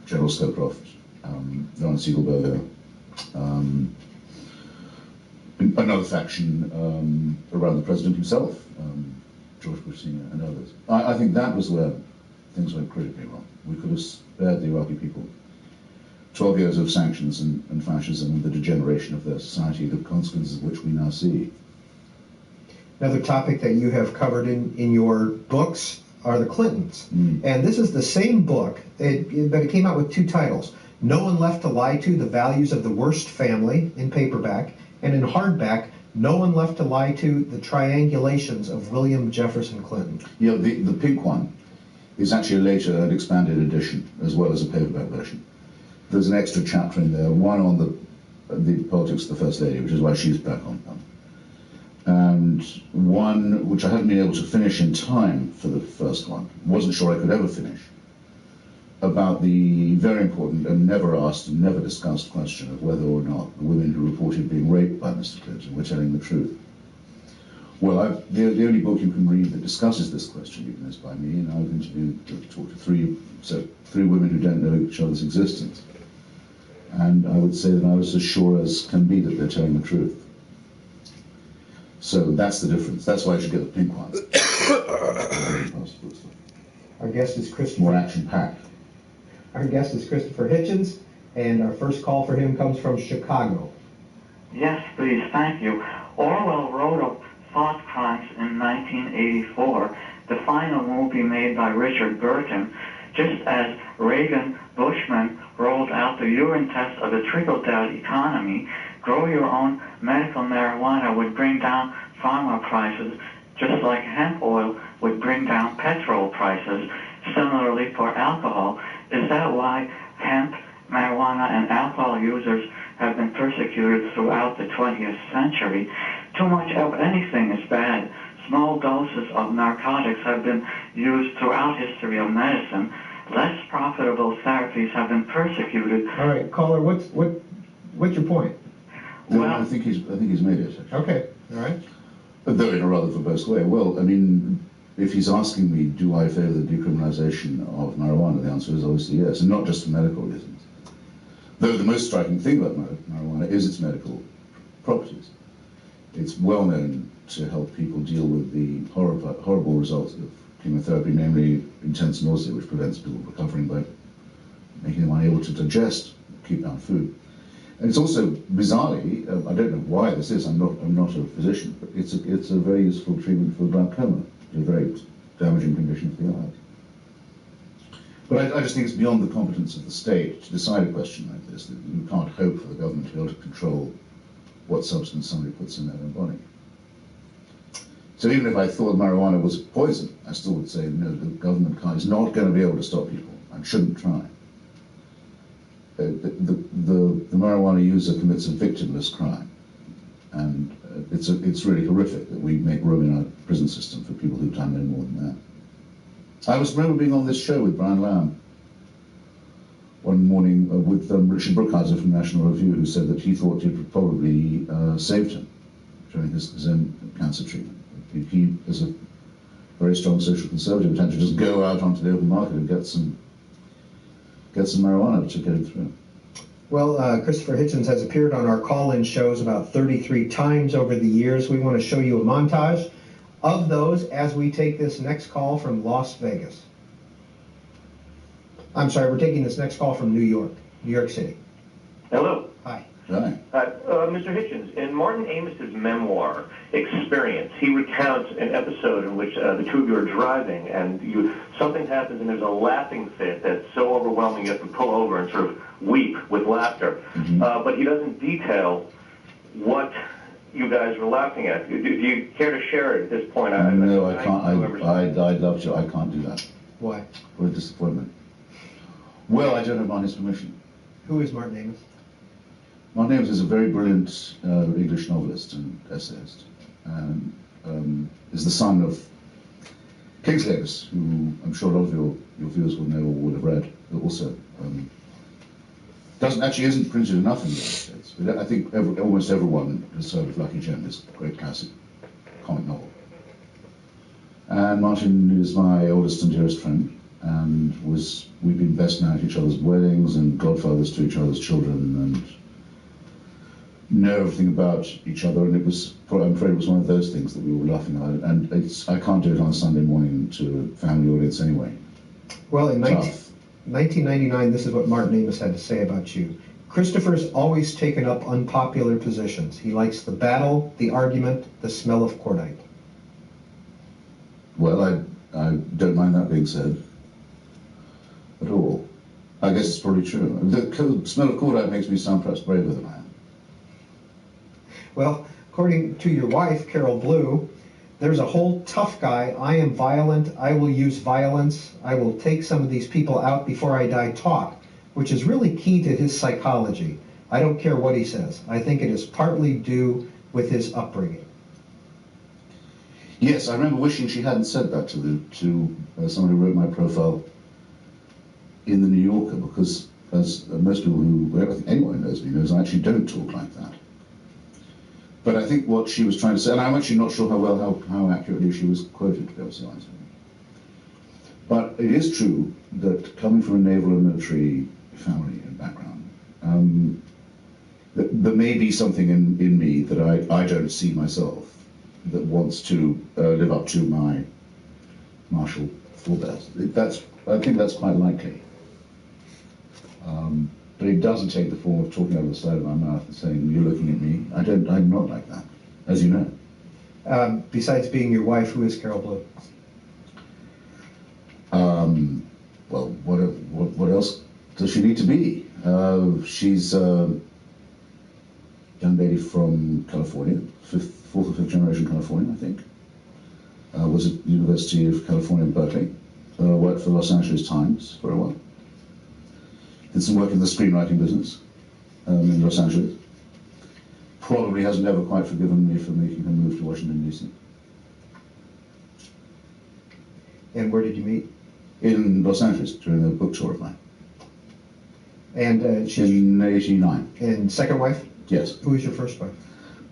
General Scowcroft, Lawrence Eagleburger, another faction around the president himself, George Bush Sr. and others. I think that was where things went critically wrong. We could have spared the Iraqi people 12 years of sanctions and fascism and the degeneration of their society, the consequences of which we now see. Another topic that you have covered in your books are the Clintons. And this is the same book, but it came out with two titles. No One Left to Lie To, The Values of the Worst Family, in paperback, and in hardback, No One Left to Lie To, The Triangulations of William Jefferson Clinton. Yeah, the pink one is actually a later and expanded edition, as well as a paperback version. There's an extra chapter in there, one on the politics of the First Lady, which is why she's back on, and one which I haven't been able to finish in time for the first one, wasn't sure I could ever finish, about the very important and never asked and never discussed question of whether or not the women who reported being raped by Mr. Clinton were telling the truth. Well, the only book you can read that discusses this question even is by me, and I've talked to three women who don't know each other's existence. And I would say that I was as sure as can be that they're telling the truth. So that's the difference. That's why I should get the pink one. Our guest is Christopher. More action-packed. Our guest is Christopher Hitchens, and our first call for him comes from Chicago. Yes, please. Thank you. Orwell wrote of thought crimes in 1984, the final movie made by Richard Burton, just as Reagan-Bushman rolled out the urine test of the trickle-down economy. Grow your own medical marijuana would bring down pharma prices, just like hemp oil would bring down petrol prices. Similarly for alcohol, is that why hemp, marijuana, and alcohol users have been persecuted throughout the 20th century? Too much of anything is bad. Small doses of narcotics have been used throughout history of medicine. Less profitable therapies have been persecuted. All right, caller, what's your point? Well, I think he's made it. Actually. Okay, all right. Though in a rather verbose way. Well, I mean, if he's asking me, do I favour the decriminalisation of marijuana, the answer is obviously yes, and not just for medical reasons. Though the most striking thing about marijuana is its medical properties. It's well known to help people deal with the horrible results of chemotherapy, namely intense nausea, which prevents people recovering by making them unable to digest, keep down food. And it's also, bizarrely, I don't know why this is, I'm not a physician, but it's a very useful treatment for glaucoma, a very damaging condition for the eyes. But I just think it's beyond the competence of the state to decide a question like this. That you can't hope for the government to be able to control what substance somebody puts in their own body. So even if I thought marijuana was poison, I still would say, no, the government is not going to be able to stop people and shouldn't try. The marijuana user commits a victimless crime, and it's really horrific that we make room in our prison system for people who've done no more than that. I remember being on this show with Brian Lamb one morning with Richard Brookhiser from National Review, who said that he thought it would probably saved him during his own cancer treatment. He, as a very strong social conservative, would tend to just go out onto the open market and get some marijuana to get him through. Well, Christopher Hitchens has appeared on our call-in shows about 33 times over the years. We want to show you a montage of those as we take this next call from Las Vegas. I'm sorry, we're taking this next call from New York City. Hello. Hi. Hi. Mr. Hitchens, in Martin Amos's memoir, Experience, he recounts an episode in which the two of you are driving and something happens and there's a laughing fit that's so overwhelming you have to pull over and sort of weep with laughter. Mm-hmm. But he doesn't detail what you guys were laughing at. Do you care to share it at this point? No, I can't. I'd love to. I can't do that. Why? What a disappointment. Well, I don't have Martin's permission. Who is Martin Amos? Martin Amos is a very brilliant English novelist and essayist, and is the son of Kingsley Amis, who I'm sure a lot of your viewers will know or would have read. Also, isn't printed enough in the United States. But I think almost everyone has heard of Lucky Jim, this great classic comic novel. And Martin is my oldest and dearest friend, and we've been best man at each other's weddings and godfathers to each other's children, and know everything about each other. And I'm afraid it was one of those things that we were laughing at. And I can't do it on a Sunday morning to a family audience anyway. Well, in 1999, this is what Martin Amis had to say about you. Christopher's always taken up unpopular positions. He likes the battle, the argument, the smell of cordite. Well, I don't mind that being said at all. I guess it's probably true. The smell of cordite makes me sound perhaps braver than I am. Well, according to your wife, Carol Blue, there's a whole tough guy. I am violent. I will use violence. I will take some of these people out before I die talk, which is really key to his psychology. I don't care what he says. I think it is partly due with his upbringing. Yes, I remember wishing she hadn't said that to someone who wrote my profile in the New Yorker, because as most people I think anyone who knows me knows, I actually don't talk like that. But I think what she was trying to say, and I'm actually not sure how accurately she was quoted, to be honest with you. But it is true that coming from a naval and military family and background, there may be something in me that I don't see myself that wants to live up to my martial forebears. I think that's quite likely. But it doesn't take the form of talking out of the side of my mouth and saying, "You're looking at me." I'm not like that, as you know. Besides being your wife, who is Carol Blue? Well, what else does she need to be? She's a young lady from California, fourth or fifth generation Californian, I think. Was at the University of California in Berkeley. Worked for the Los Angeles Times for a while. Did some work in the screenwriting business in Los Angeles. Probably has never quite forgiven me for making her move to Washington, D.C. And where did you meet? In Los Angeles, during a book tour of mine. And she's in '89. And second wife? Yes. Who was your first wife?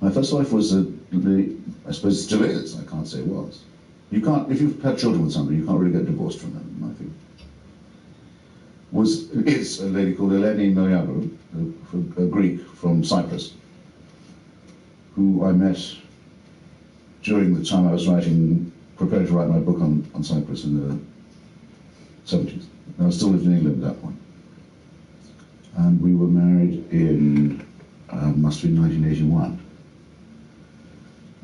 My first wife was, I suppose it still is, I can't say it was. You can't, if you've had children with somebody, you can't really get divorced from them, I think. Is a lady called Eleni Meliagou, a Greek from Cyprus, who I met during the time I was preparing to write my book on Cyprus in the 70s. And I still lived in England at that point. And we were married in, must have been 1981.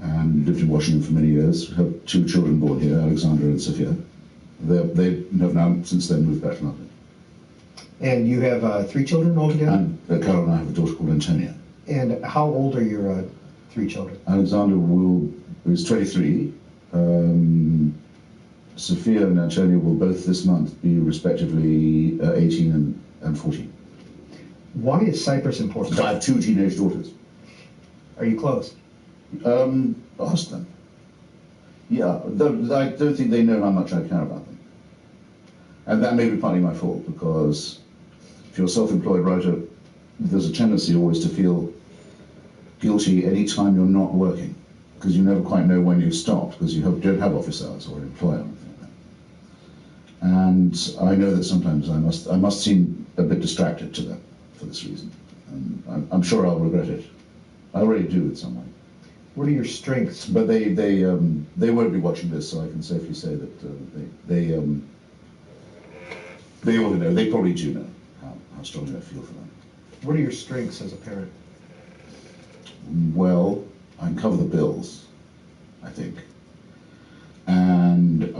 And lived in Washington for many years. Had 2 children born here, Alexandra and Sophia. They have now since then moved back to London. And you have 3 children altogether? And Carol and I have a daughter called Antonia. And how old are your 3 children? Alexandra is 23. Sophia and Antonia will both this month be respectively 18 and 14. Why is Cyprus important? So I have 2 teenage daughters. Are you close? Ask them. Yeah, I don't think they know how much I care about them. And that may be partly my fault, because if you're a self-employed writer, there's a tendency always to feel guilty any time you're not working, because you never quite know when you've stopped, because you don't have office hours or an employer or anything like that. And I know that sometimes I must seem a bit distracted to them for this reason. And I'm sure I'll regret it. I already do in some way. What are your strengths? But they won't be watching this, so I can safely say that they ought to know. They probably do know how strongly I feel for them. What are your strengths as a parent? Well, I can cover the bills, I think, and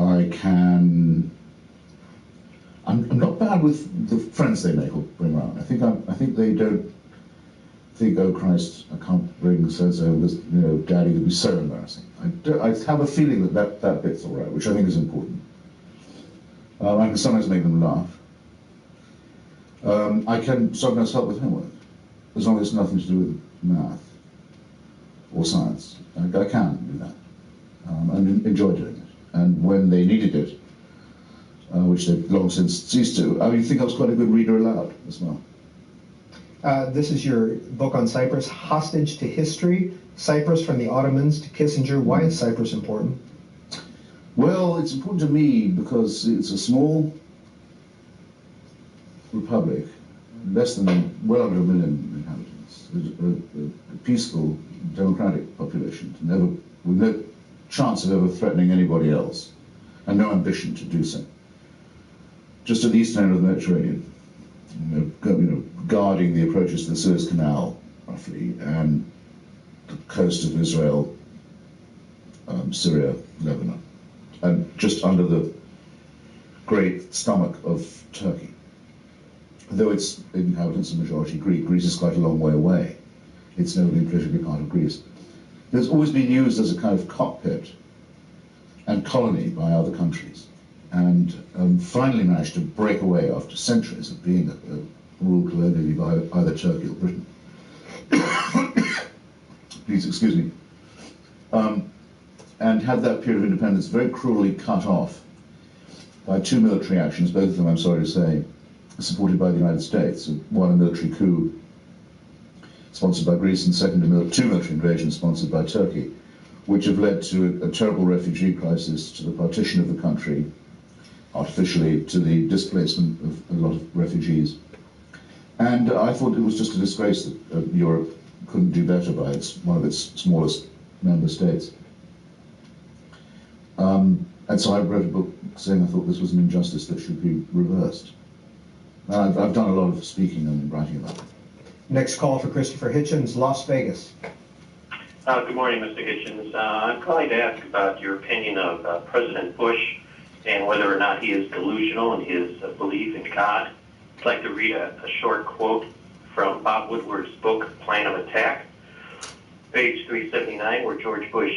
I'm not bad with the friends they make or bring around. I think they don't think, oh Christ, I can't bring so-and-so, Daddy would be so embarrassing. I have a feeling that bit's all right, which I think is important. I can sometimes make them laugh. I can sometimes help with homework, as long as it's nothing to do with math or science. I can do that, and enjoy doing it. And when they needed it, which they've long since ceased to, I think I was quite a good reader aloud as well. This is your book on Cyprus, Hostage to History, Cyprus from the Ottomans to Kissinger. Why is Cyprus important? Well, it's important to me because it's a small republic, less than, well under 1 million inhabitants, a peaceful, democratic population, with no chance of ever threatening anybody else, and no ambition to do so. Just at the eastern end of the Mediterranean, guarding the approaches to the Suez Canal, roughly, and the coast of Israel, Syria, Lebanon, and just under the great stomach of Turkey. Though its inhabitants are majority Greek, Greece is quite a long way away. It's never been politically part of Greece. There's always been used as a kind of cockpit and colony by other countries, and finally managed to break away after centuries of being ruled colonially by either Turkey or Britain. Please excuse me. And had that period of independence very cruelly cut off by two military actions, both of them, I'm sorry to say, supported by the United States. One, a military coup sponsored by Greece, and second, two military invasions sponsored by Turkey, which have led to a terrible refugee crisis, to the partition of the country, artificially, to the displacement of a lot of refugees. And I thought it was just a disgrace that Europe couldn't do better by one of its smallest member states. And so I wrote a book saying I thought this was an injustice that should be reversed. I've done a lot of speaking and writing about it. Next call for Christopher Hitchens, Las Vegas. Good morning, Mr. Hitchens. I'm calling to ask about your opinion of President Bush and whether or not he is delusional in his belief in God. I'd like to read a short quote from Bob Woodward's book, Plan of Attack, page 379, where George Bush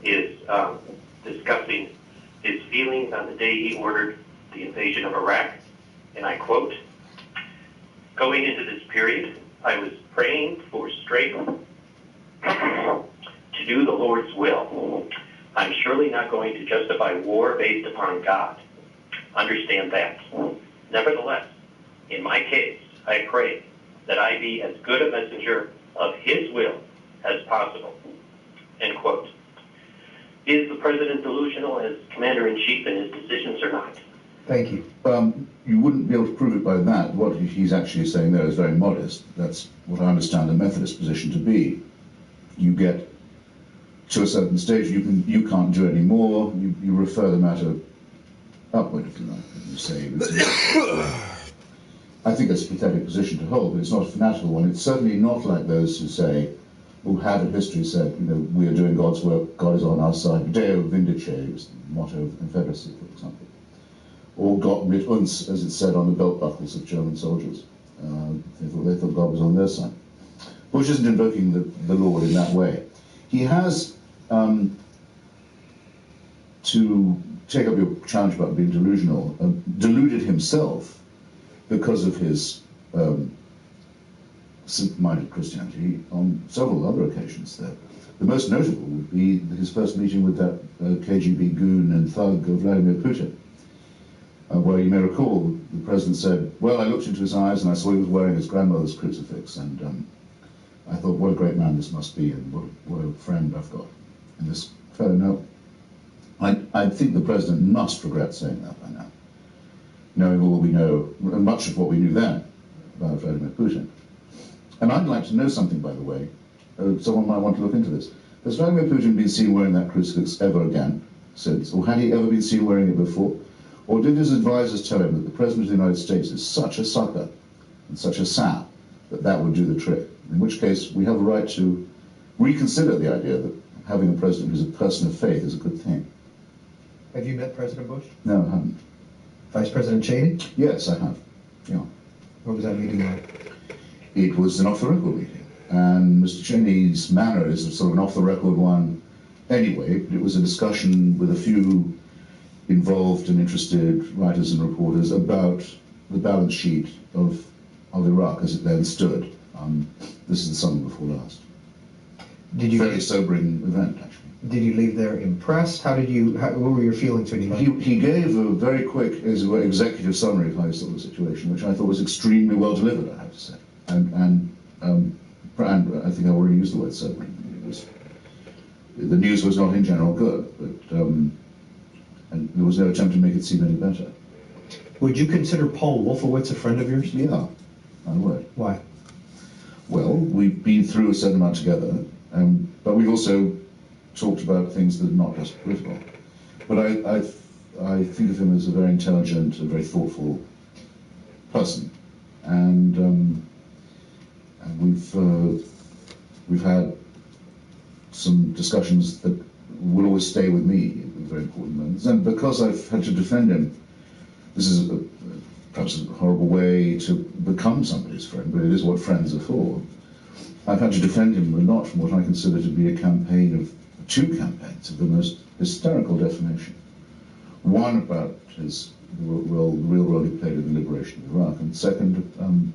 is discussing his feelings on the day he ordered the invasion of Iraq. And I quote, "Going into this period, I was praying for strength to do the Lord's will. I'm surely not going to justify war based upon God. Understand that. Nevertheless, in my case, I pray that I be as good a messenger of His will as possible." End quote. Is the President delusional as Commander-in-Chief in his decisions or not? Thank you. You wouldn't be able to prove it by that. What he's actually saying there is very modest. That's what I understand the Methodist position to be. You get to a certain stage, you can't do any more. You refer the matter upward, if you like. You say, I think that's a pathetic position to hold, but it's not a fanatical one. It's certainly not like those who have in history said, we are doing God's work, God is on our side. Deo Vindice is the motto of the Confederacy, for example. Or Gott mit uns, as it said on the belt buckles of German soldiers. They thought God was on their side. Bush isn't invoking the Lord in that way. He has, to take up your challenge about being delusional, deluded himself because of his simple-minded Christianity on several other occasions there. The most notable would be his first meeting with that KGB goon and thug Vladimir Putin, where you may recall the president said, well, I looked into his eyes and I saw he was wearing his grandmother's crucifix, and I thought, what a great man this must be, and what a friend I've got. And this fellow, no. I think the president must regret saying that by now, knowing all we know, and much of what we knew then about Vladimir Putin. And I'd like to know something, by the way. Someone might want to look into this. Has Vladimir Putin been seen wearing that crucifix ever again since? Or had he ever been seen wearing it before? Or did his advisors tell him that the President of the United States is such a sucker and such a sap that would do the trick? In which case, we have a right to reconsider the idea that having a president who's a person of faith is a good thing. Have you met President Bush? No, I haven't. Vice President Cheney? Yes, I have. Yeah. What was that meeting like? It was an off-the-record meeting. And Mr. Cheney's manner is sort of an off-the-record one anyway. It was a discussion with a few involved and interested writers and reporters about the balance sheet of Iraq as it then stood. This is the summer before last. Very sobering event, actually. Did you leave there impressed? What were your feelings when you left? He gave a very quick executive summary of how he saw the situation, which I thought was extremely well delivered, I have to say. And I think I already used the word sobering. The news was not in general good, but And there was no attempt to make it seem any better. Would you consider Paul Wolfowitz a friend of yours? Yeah, I would. Why? Well, we've been through a certain amount together, but we've also talked about things that are not just political. But I think of him as a very intelligent, a very thoughtful person, and we've had some discussions that will always stay with me at very important moments. And because I've had to defend him, this is perhaps a horrible way to become somebody's friend, but it is what friends are for. I've had to defend him a lot from what I consider to be two campaigns of the most hysterical defamation. One about the real role he played in the liberation of Iraq, and second,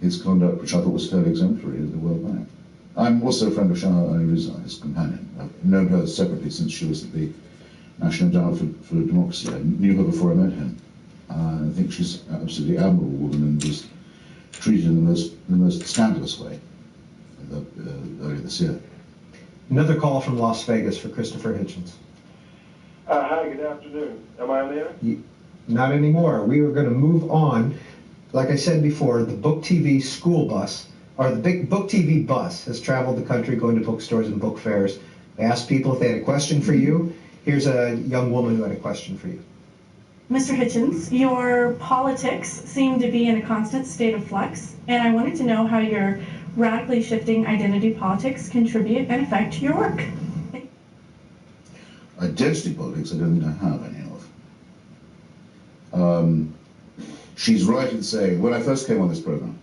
his conduct, which I thought was fairly exemplary at the World Bank. I'm also a friend of Shaha Ali-Riza, his companion. I've known her separately since she was at the National Endowment for Democracy. I knew her before I met him. I think she's an absolutely admirable woman and was treated in the most scandalous way earlier this year. Another call from Las Vegas for Christopher Hitchens. Hi, good afternoon. Am I on the air? Not anymore. We were going to move on. Like I said before, the Book TV school bus, or the big Book TV bus, has traveled the country going to bookstores and book fairs. I asked people if they had a question for you. Here's a young woman who had a question for you. Mr. Hitchens, your politics seem to be in a constant state of flux, and I wanted to know how your radically shifting identity politics contribute and affect your work. Identity politics I don't think I have any of. She's right in saying, when I first came on this program,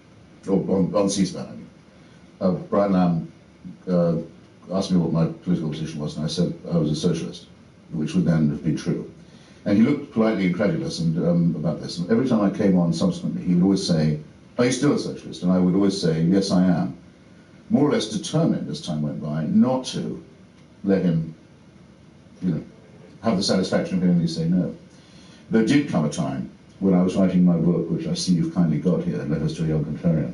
or on C-SPAN, I mean, Brian Lamb asked me what my political position was, and I said I was a socialist, which would then have been true. And he looked politely incredulous about this. And every time I came on subsequently, he would always say, "Are you still a socialist?" And I would always say, "Yes, I am." More or less determined as time went by not to let him, have the satisfaction of hearing me say no. There did come a time when I was writing my book, which I see you've kindly got here, Letters to a Young Contrarian,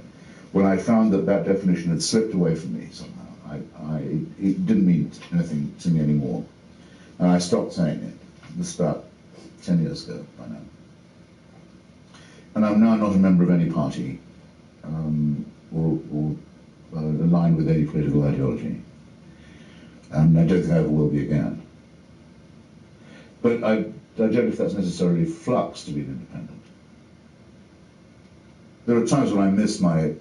when I found that definition had slipped away from me somehow. It didn't mean anything to me anymore. And I stopped saying it. This about 10 years ago by now. And I'm now not a member of any party or aligned with any political ideology. And I don't think I ever will be again. But I don't know if that's necessarily flux to be an independent. There are times when I miss my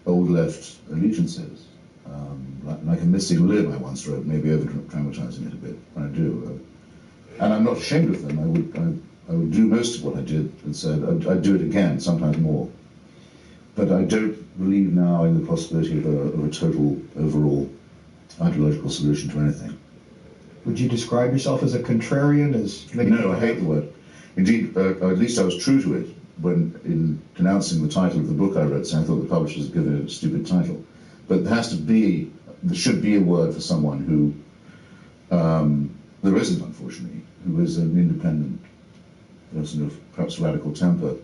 old left allegiances, like a missing limb I once wrote, maybe over-dramatizing it a bit, when I do. And I'm not ashamed of them. I would do most of what I did and said. I'd do it again, sometimes more. But I don't believe now in the possibility of a total, overall ideological solution to anything. Would you describe yourself as a contrarian? No, I hate the word. Indeed, at least I was true to it when, in denouncing the title of the book I wrote, saying I thought the publishers had given it a stupid title. But there should be a word for someone who, there isn't, unfortunately, who is an independent person of perhaps radical temper,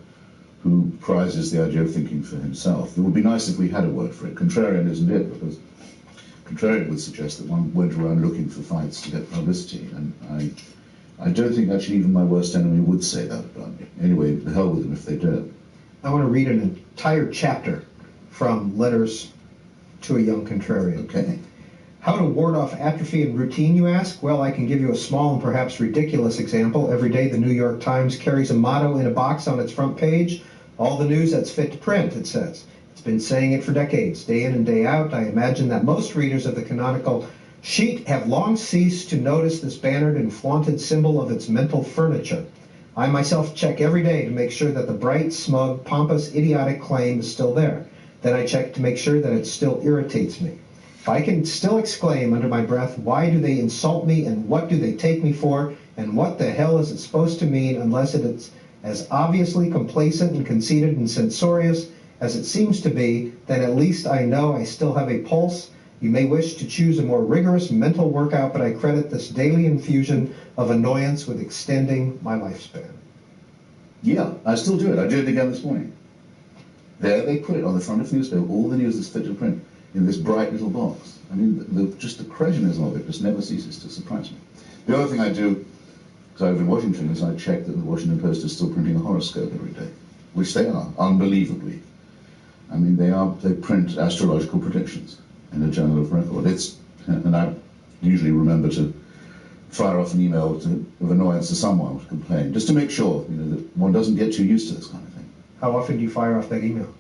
who prizes the idea of thinking for himself. It would be nice if we had a word for it. Contrarian isn't it, because contrarian would suggest that one went around looking for fights to get publicity, and I don't think actually even my worst enemy would say that about me. Anyway, the hell with them if they did. I want to read an entire chapter from Letters to a Young Contrarian. Okay. How to ward off atrophy and routine, you ask? Well, I can give you a small and perhaps ridiculous example. Every day the New York Times carries a motto in a box on its front page. All the news that's fit to print, it says. It's been saying it for decades, day in and day out. I imagine that most readers of the canonical sheet have long ceased to notice this bannered and flaunted symbol of its mental furniture. I myself check every day to make sure that the bright, smug, pompous, idiotic claim is still there. Then I check to make sure that it still irritates me. If I can still exclaim under my breath, why do they insult me and what do they take me for and what the hell is it supposed to mean unless it is as obviously complacent and conceited and censorious as it seems to be, then at least I know I still have a pulse. You may wish to choose a more rigorous mental workout, but I credit this daily infusion of annoyance with extending my lifespan. Yeah, I still do it. I did it again this morning. There they put it on the front of the newspaper, all the news that's fit to print, in this bright little box. I mean, just the craziness of it just never ceases to surprise me. The other thing I do because I live in Washington, is I check that the Washington Post is still printing a horoscope every day, which they are, unbelievably. I mean, they print astrological predictions in a journal of record. And I usually remember to fire off an email of annoyance to someone to complain, just to make sure, that one doesn't get too used to this kind of thing. How often do you fire off that email?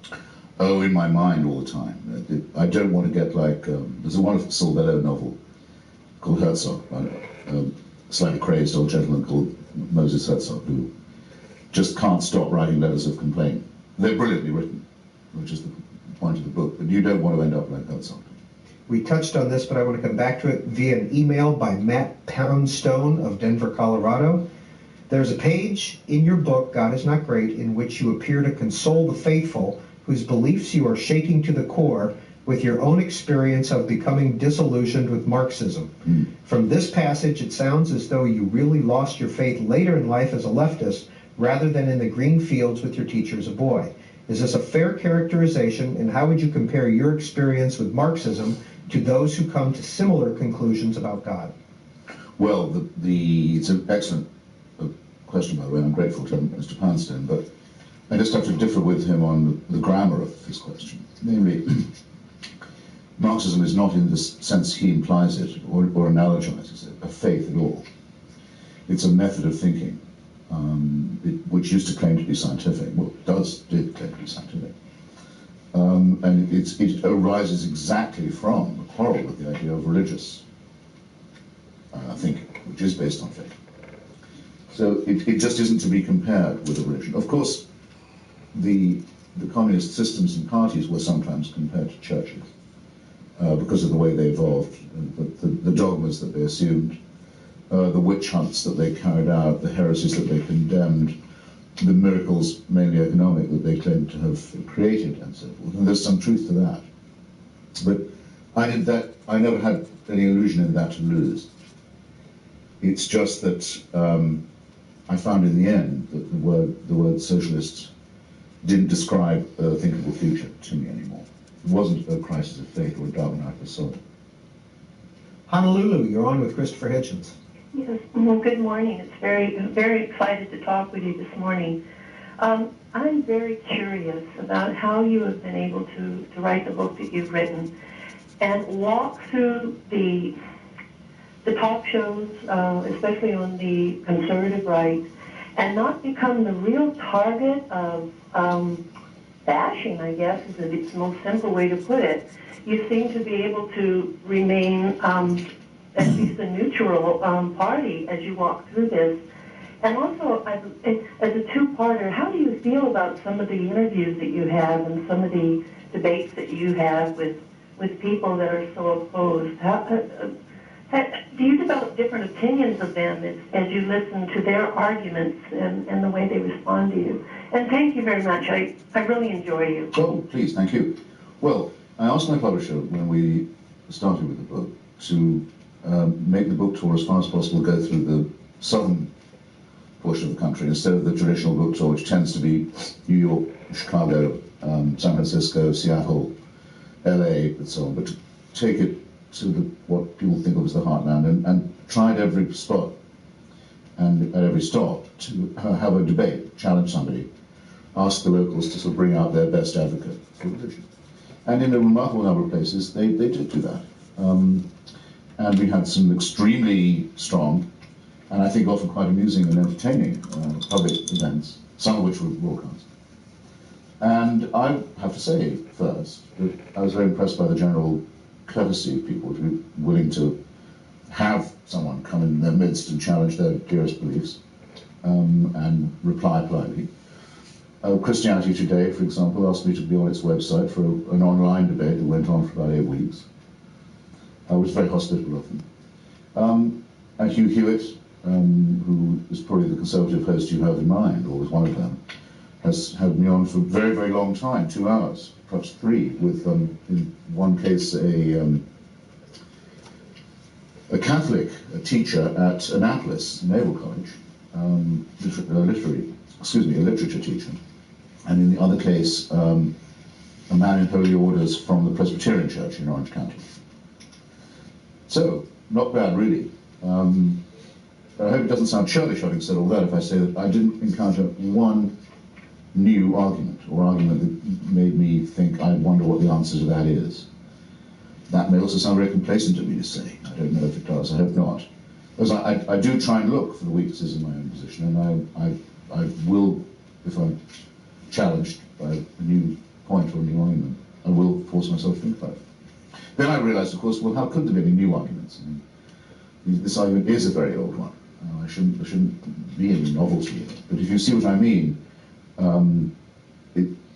Oh, in my mind all the time. I don't want to get like, there's a wonderful Saul Bellow novel called Herzog, a slightly crazed old gentleman called Moses Herzog, who just can't stop writing letters of complaint. They're brilliantly written, which is the point of the book, but you don't want to end up like Herzog. We touched on this, but I want to come back to it via an email by Matt Poundstone of Denver, Colorado. There's a page in your book, God is Not Great, in which you appear to console the faithful whose beliefs you are shaking to the core with your own experience of becoming disillusioned with Marxism. From this passage, it sounds as though you really lost your faith later in life as a leftist rather than in the green fields with your teacher as a boy. Is this a fair characterization, and how would you compare your experience with Marxism to those who come to similar conclusions about God? Well, it's an excellent question, by the way. I'm grateful to Mr. Poundstone, but I just have to differ with him on the grammar of his question. Namely, Marxism is not, in the sense he implies it or analogizes it, a faith at all. It's a method of thinking, which used to claim to be scientific. Well, did claim to be scientific. And it arises exactly from the quarrel with the idea of religious thinking, which is based on faith. So it just isn't to be compared with a religion. Of course, the communist systems and parties were sometimes compared to churches because of the way they evolved, the dogmas that they assumed, the witch hunts that they carried out, the heresies that they condemned, the miracles, mainly economic, that they claimed to have created, and so forth. And there's some truth to that. But I never had any illusion in that to lose. It's just that I found in the end that the word socialist didn't describe a thinkable future to me anymore. It wasn't a crisis of faith or a dogmatic soul. Honolulu, you're on with Christopher Hitchens. Yes, well, good morning. It's very excited to talk with you this morning. I'm very curious about how you have been able to write the book that you've written and walk through the talk shows, especially on the conservative right, and not become the real target of bashing, I guess, is the most simple way to put it. You seem to be able to remain at least a neutral party as you walk through this. And also, as a two-parter, how do you feel about some of the interviews that you have and some of the debates that you have with people that are so opposed? Do you develop different opinions of them as you listen to their arguments and the way they respond to you? And thank you very much. I really enjoy you. Oh, please, thank you. Well, I asked my publisher when we started with the book to make the book tour as far as possible go through the southern portion of the country instead of the traditional book tour, which tends to be New York, Chicago, San Francisco, Seattle, LA, and so on, but to take it to what people think of as the heartland and try at every spot and at every stop to have a debate, challenge somebody, ask the locals to sort of bring out their best advocate for religion. And in a remarkable number of places, they did do that. And we had some extremely strong, and I think often quite amusing and entertaining public events, some of which were broadcast. And I have to say, first, that I was very impressed by the general courtesy of people to be willing to have someone come in their midst and challenge their dearest beliefs and reply politely. Christianity Today, for example, asked me to be on its website for an online debate that went on for about 8 weeks. I was very hospitable of them. And Hugh Hewitt, who is probably the conservative host you have in mind, or was one of them, has had me on for a very, very long time, 2 hours, perhaps 3, with, in one case, a Catholic teacher at Annapolis Naval College, a literature teacher, and in the other case, a man in holy orders from the Presbyterian Church in Orange County. So, not bad, really. I hope it doesn't sound churlish having said all that if I say that I didn't encounter one new argument or argument that made me think, I wonder what the answer to that is. That may also sound very complacent of me to say. I don't know if it does. I hope not. Because I do try and look for the weaknesses in my own position, and I will, if I'm challenged by a new point or a new argument, I will force myself to think about it. Then I realized, of course, well, how could there be any new arguments? I mean, this argument is a very old one. There shouldn't be any novelty in it. But if you see what I mean,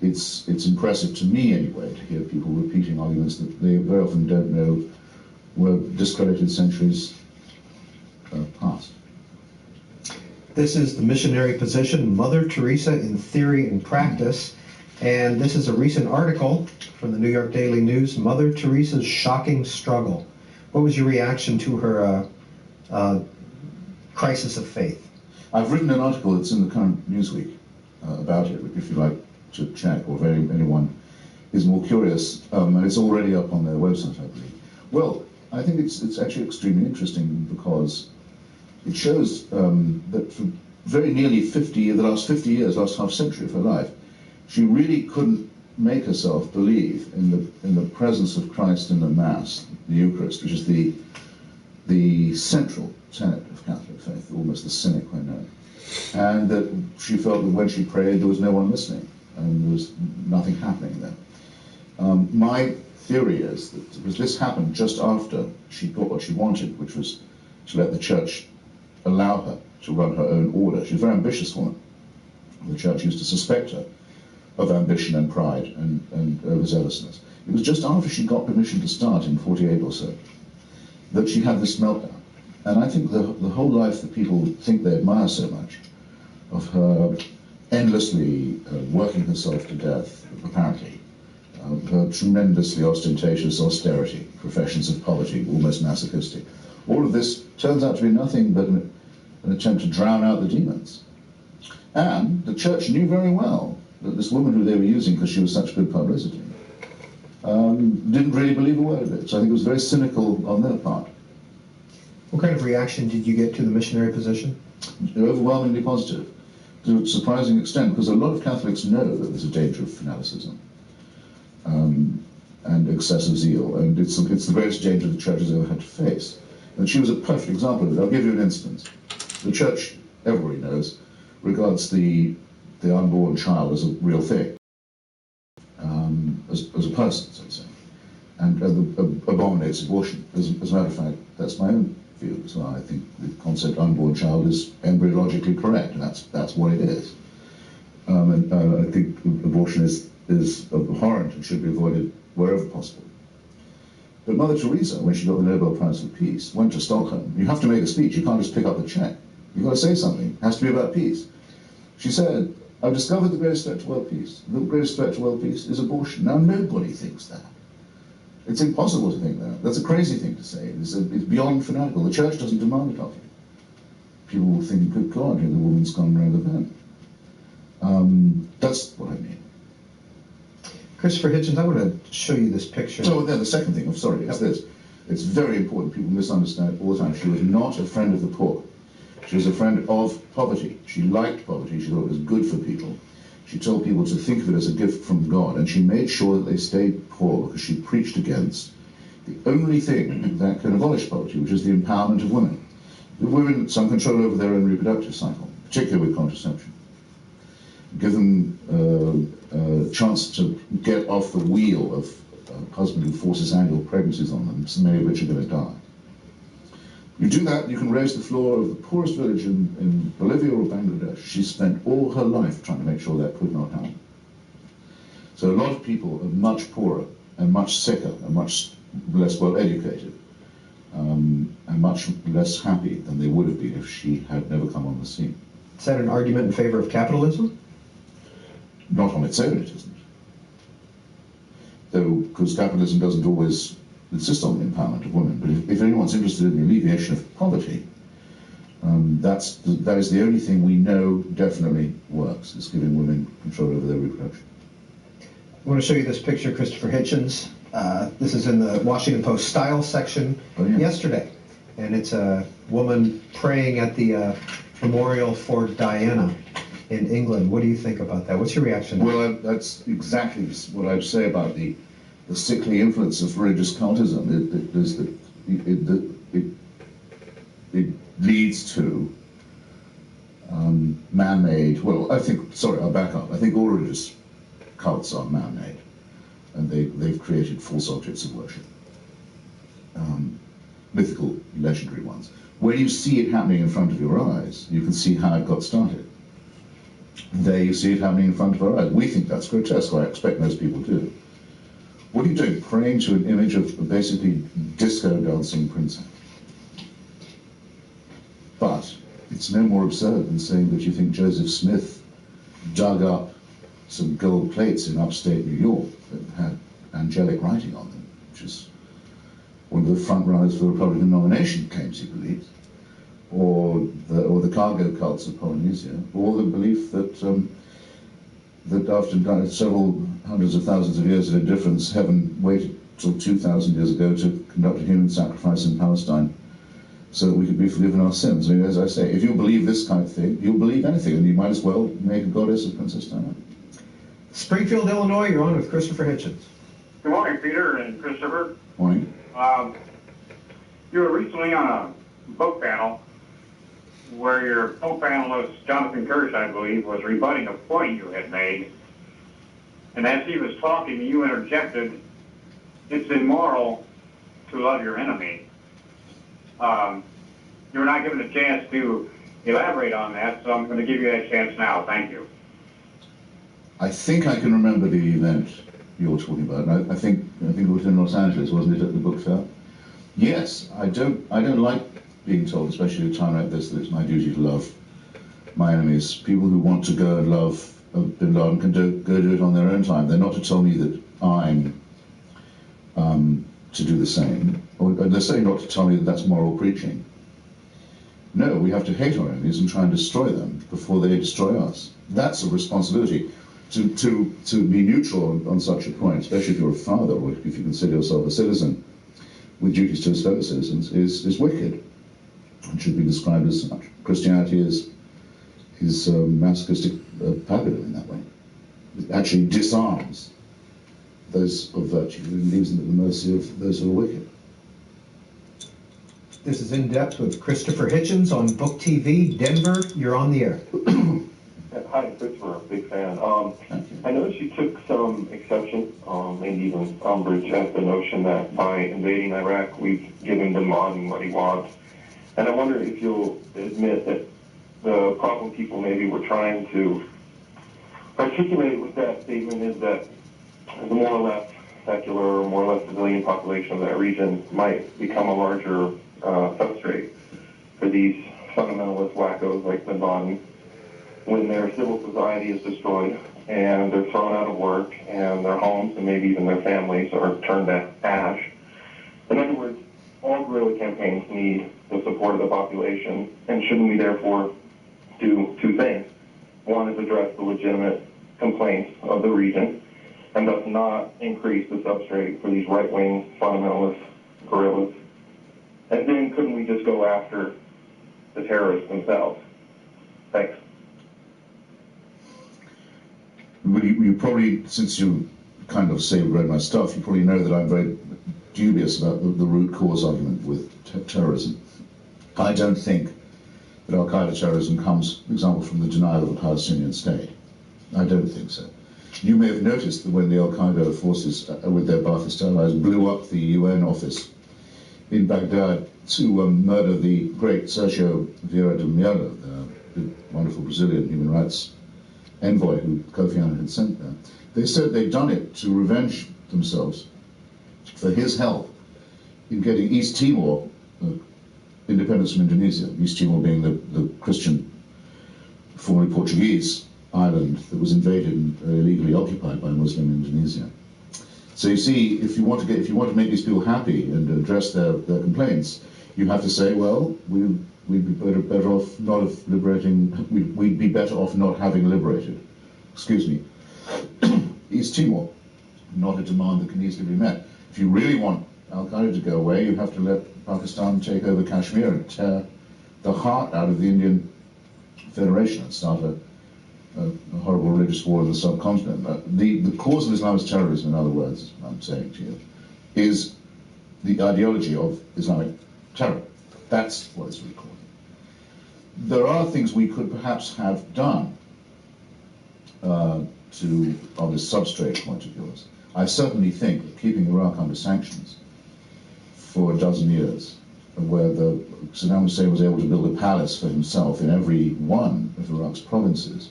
it's impressive to me anyway to hear people repeating arguments that they very often don't know were discredited centuries past. This is the missionary position, Mother Teresa in Theory and Practice. And this is a recent article from the New York Daily News, Mother Teresa's Shocking Struggle. What was your reaction to her crisis of faith? I've written an article that's in the current Newsweek about it, if you'd like to check, or if anyone is more curious, and it's already up on their website, I believe. Well, I think it's actually extremely interesting because it shows that for very nearly the last 50 years, last half century of her life, she really couldn't make herself believe in the presence of Christ in the Mass, the Eucharist, which is the central tenet of Catholic faith, almost the sine qua non. And that she felt that when she prayed, there was no one listening, and there was nothing happening there. My theory is that because this happened just after she got what she wanted, which was to let the Church allow her to run her own order. She's a very ambitious woman. The Church used to suspect her of ambition and pride and overzealousness. It was just after she got permission to start in 48 or so that she had this meltdown. And I think the whole life that people think they admire so much, of her endlessly working herself to death, apparently, her tremendously ostentatious austerity, professions of poverty, almost masochistic, all of this turns out to be nothing but an attempt to drown out the demons. And the Church knew very well that this woman who they were using because she was such good publicity didn't really believe a word of it. So I think it was very cynical on their part. What kind of reaction did you get to the missionary position? Overwhelmingly positive, to a surprising extent, because a lot of Catholics know that there's a danger of fanaticism and excessive zeal, and it's the greatest danger the Church has ever had to face. And she was a perfect example of it. I'll give you an instance. The Church, everybody knows, regards the unborn child as a real thing, as a person, so to say, and abominates abortion. As a matter of fact, that's my own view as well. I think the concept unborn child is embryologically correct, and that's what it is. And I think abortion is abhorrent and should be avoided wherever possible. But Mother Teresa, when she got the Nobel Prize for Peace, went to Stockholm. You have to make a speech. You can't just pick up the check. You've got to say something. It has to be about peace. She said, I've discovered the greatest threat to world peace. The greatest threat to world peace is abortion. Now, nobody thinks that. It's impossible to think that. That's a crazy thing to say. It's beyond fanatical. The Church doesn't demand it of you. People will think, good God, the woman's gone round the bend. That's what I mean. Christopher Hitchens, I want to show you this picture. So then the second thing, is this. It's very important. People misunderstand it all the time. She was not a friend of the poor. She was a friend of poverty. She liked poverty. She thought it was good for people. She told people to think of it as a gift from God, and she made sure that they stayed poor because she preached against the only thing that can abolish poverty, which is the empowerment of women. Give women some control over their own reproductive cycle, particularly with contraception. Give them a chance to get off the wheel of a husband who forces annual pregnancies on them, so many of which are going to die. You do that, you can raise the floor of the poorest village in Bolivia or Bangladesh. She spent all her life trying to make sure that could not happen. So a lot of people are much poorer and much sicker and much less well educated and much less happy than they would have been if she had never come on the scene. Is that an argument in favor of capitalism? Not on its own, it isn't. Though, because capitalism doesn't always insist on the empowerment of women, but if anyone's interested in the alleviation of poverty, that is the only thing we know definitely works, is giving women control over their reproduction. I want to show you this picture, Christopher Hitchens. This is in the Washington Post style section yesterday. and it's a woman praying at the memorial for Diana in England. What do you think about that? What's your reaction? Well, that's exactly what I'd say about the sickly influence of religious cultism. It leads to man-made, well, I'll back up. I think all religious cults are man-made, and they've created false objects of worship. Mythical, legendary ones. When you see it happening in front of your eyes, you can see how it got started. There you see it happening in front of our eyes. We think that's grotesque, I expect most people do. What are you doing? Praying to an image of basically disco dancing princess. But it's no more absurd than saying that you think Joseph Smith dug up some gold plates in upstate New York that had angelic writing on them, which is one of the front runners for the Republican nomination, claims he believes, or the cargo cults of Polynesia, or the belief that that after several hundreds of thousands of years of indifference, heaven waited till 2,000 years ago to conduct a human sacrifice in Palestine so that we could be forgiven our sins. I mean, as I say, if you believe this kind of thing, you'll believe anything, and you might as well make a goddess of Princess Diana. Springfield, Illinois, you're on with Christopher Hitchens. Good morning, Peter and Christopher. Morning. You were recently on a book panel where your co-panelist, Jonathan Kirsch, I believe, was rebutting a point you had made. And as he was talking, you interjected, it's immoral to love your enemy. You were not given a chance to elaborate on that, so I'm going to give you that chance now. Thank you. I think I can remember the event you're talking about. I think it was in Los Angeles, wasn't it, at the book fair? Yes, I don't like being told, especially at a time like this, that it's my duty to love my enemies. People who want to go and love Bin Laden can go do it on their own time. They're not to tell me that I'm to do the same. Or they're certainly not to tell me that that's moral preaching. No, we have to hate our enemies and try and destroy them before they destroy us. That's a responsibility. To be neutral on such a point, especially if you're a father or if you consider yourself a citizen with duties to his fellow citizens, is wicked and should be described as such. Christianity is masochistic paganism in that way. It actually disarms those of virtue and leaves them at the mercy of those who are wicked. This is In Depth with Christopher Hitchens on Book TV. Denver, you're on the air. Hi, Christopher, a big fan. I noticed you took some exception, maybe even umbrage at the notion that by invading Iraq, we've given bin Laden what he wants. And I wonder if you'll admit that the problem people maybe were trying to articulate with that statement is that the more or less secular or more or less civilian population of that region might become a larger substrate for these fundamentalist wackos like bin Laden when their civil society is destroyed and they're thrown out of work and their homes and maybe even their families are turned to ash. In other words, all guerrilla campaigns need the support of the population, and shouldn't we therefore do two things? One is address the legitimate complaints of the region and thus not increase the substrate for these right-wing fundamentalist guerrillas. And then couldn't we just go after the terrorists themselves? Thanks. Well, you probably, since you kind of say read my stuff, you probably know that I'm very dubious about the root cause argument with terrorism. I don't think that al-Qaeda terrorism comes, for example, from the denial of a Palestinian state. I don't think so. You may have noticed that when the al-Qaeda forces, with their Ba'athist allies, blew up the UN office in Baghdad to murder the great Sergio Vieira de Mello, the wonderful Brazilian human rights envoy who Kofi Annan had sent there. They said they'd done it to revenge themselves for his help in getting East Timor independence from Indonesia, East Timor being the Christian, formerly Portuguese island that was invaded and illegally occupied by Muslim Indonesia. So you see, if you want to make these people happy and address their complaints, you have to say, well, we'd be better off not of liberating. We'd be better off not having liberated. Excuse me, East Timor, not a demand that can easily be met. If you really want Al-Qaeda to go away, you have to let Pakistan take over Kashmir and tear the heart out of the Indian Federation and start a horrible religious war in the subcontinent. The cause of Islamist terrorism, in other words, I'm saying to you, is the ideology of Islamic terror. That's what it's recording. There are things we could perhaps have done on this substrate point of yours. I certainly think that keeping Iraq under sanctions for a dozen years, where Saddam Hussein was able to build a palace for himself in every one of Iraq's provinces,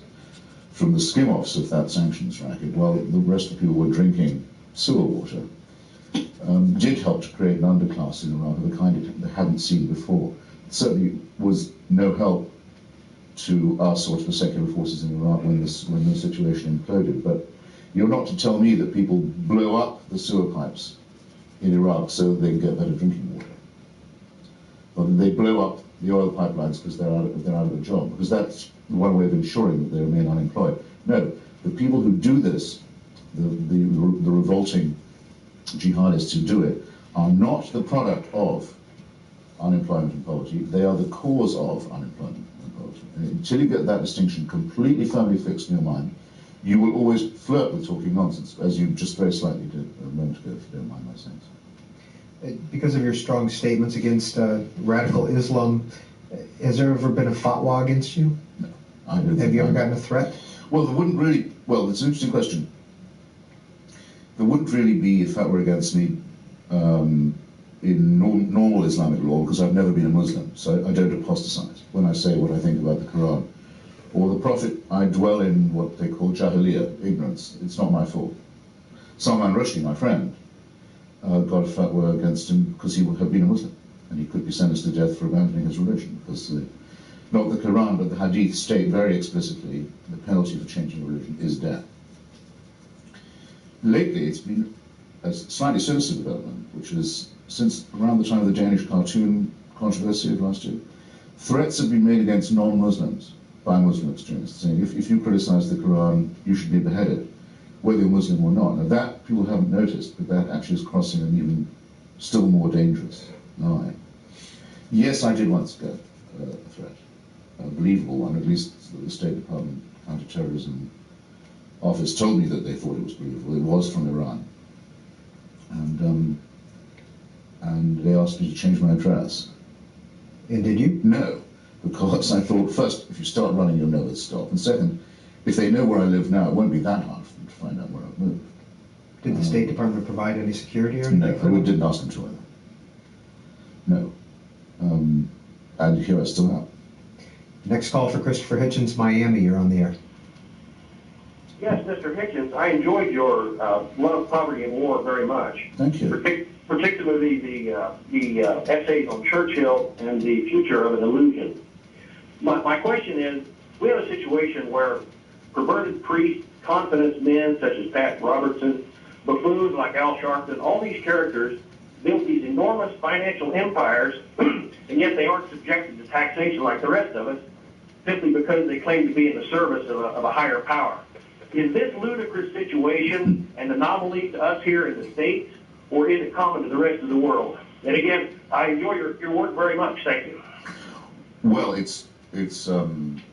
from the skim-offs of that sanctions racket, while the rest of the people were drinking sewer water, did help to create an underclass in Iraq of a kind they hadn't seen before. It certainly was no help to us or to the secular forces in Iraq when the situation imploded. But you're not to tell me that people blow up the sewer pipes in Iraq so that they can get better drinking water, or that they blow up the oil pipelines because they're out of a job, because that's one way of ensuring that they remain unemployed. No, the people who do this, the revolting jihadists who do it, are not the product of unemployment and poverty. They are the cause of unemployment and poverty. And until you get that distinction completely firmly fixed in your mind, you will always flirt with talking nonsense, as you just very slightly did a moment ago, if you don't mind my saying so. Because of your strong statements against radical Islam, has there ever been a fatwa against you? No. I don't Have you ever gotten a threat? Well, there wouldn't really, well, it's an interesting question. There wouldn't really be, if that were against me, in normal Islamic law, because I've never been a Muslim, so I don't apostatize when I say what I think about the Quran. Or the Prophet, I dwell in what they call jahiliyyah, ignorance. It's not my fault. Salman Rushdie, my friend, got a fatwa against him because he would have been a Muslim, and he could be sentenced to death for abandoning his religion, because not the Quran, but the Hadith state very explicitly the penalty for changing religion is death. Lately, it's been a slightly sinister development, which is since around the time of the Danish cartoon controversy of last year, threats have been made against non-Muslims by Muslim extremists, saying if you criticize the Quran, you should be beheaded, whether you're Muslim or not. Now that people haven't noticed, but that actually is crossing an even still more dangerous line. Yes, I did once get a threat, a believable one. At least the State Department Counterterrorism Office told me that they thought it was believable. It was from Iran, and they asked me to change my address. And did you? No, because I thought, first, if you start running, you'll never stop, and second, if they know where I live now, it won't be that hard for them to find out where I've moved. Did the State Department provide any security or anything? No, we didn't ask them to either. No. And here I still am. Next call for Christopher Hitchens, Miami. You're on the air. Yes, Mr. Hitchens, I enjoyed your Love, Poverty, and War very much. Thank you. Particularly the essays on Churchill and the future of an illusion. My question is, we have a situation where perverted priests, confidence men such as Pat Robertson, buffoons like Al Sharpton, all these characters built these enormous financial empires, and yet they aren't subjected to taxation like the rest of us, simply because they claim to be in the service of a higher power. Is this ludicrous situation an anomaly to us here in the States, or is it common to the rest of the world? And again, I enjoy your work very much. Thank you. Well, it's an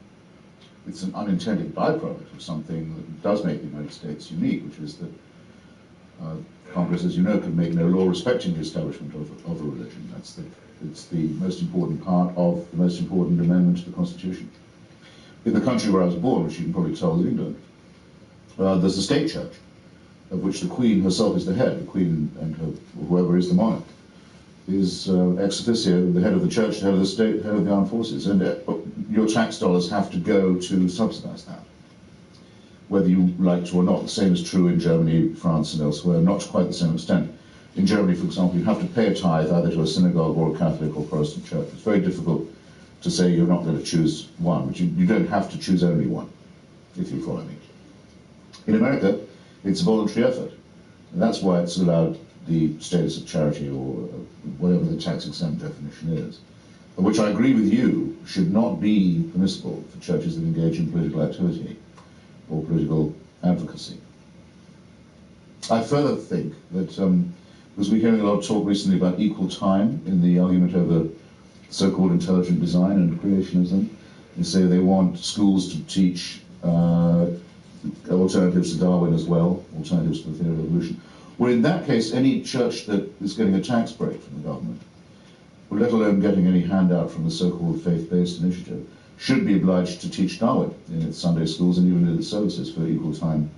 unintended byproduct of something that does make the United States unique, which is that Congress, as you know, can make no law respecting the establishment of a religion. It's the most important part of the most important amendment to the Constitution. In the country where I was born, which you can probably tell is England, there's a state church, of which the Queen herself is the head. The Queen and whoever is the monarch is ex officio the head of the church, the head of the state, the head of the armed forces, and your tax dollars have to go to subsidize that, whether you like to or not. The same is true in Germany, France, and elsewhere, not to quite the same extent. In Germany, for example, you have to pay a tithe either to a synagogue or a Catholic or Protestant church. It's very difficult to say you're not going to choose one, but you don't have to choose only one, if you follow me. In America, it's a voluntary effort, and that's why it's allowed the status of charity, or whatever the tax-exempt definition is, which I agree with you should not be permissible for churches that engage in political activity or political advocacy. I further think that Because we're hearing a lot of talk recently about equal time in the argument over so-called intelligent design and creationism. They say they want schools to teach alternatives to Darwin as well, alternatives to the theory of evolution. Well, in that case, any church that is getting a tax break from the government, or let alone getting any handout from the so-called faith-based initiative, should be obliged to teach Darwin in its Sunday schools and even in its services for equal time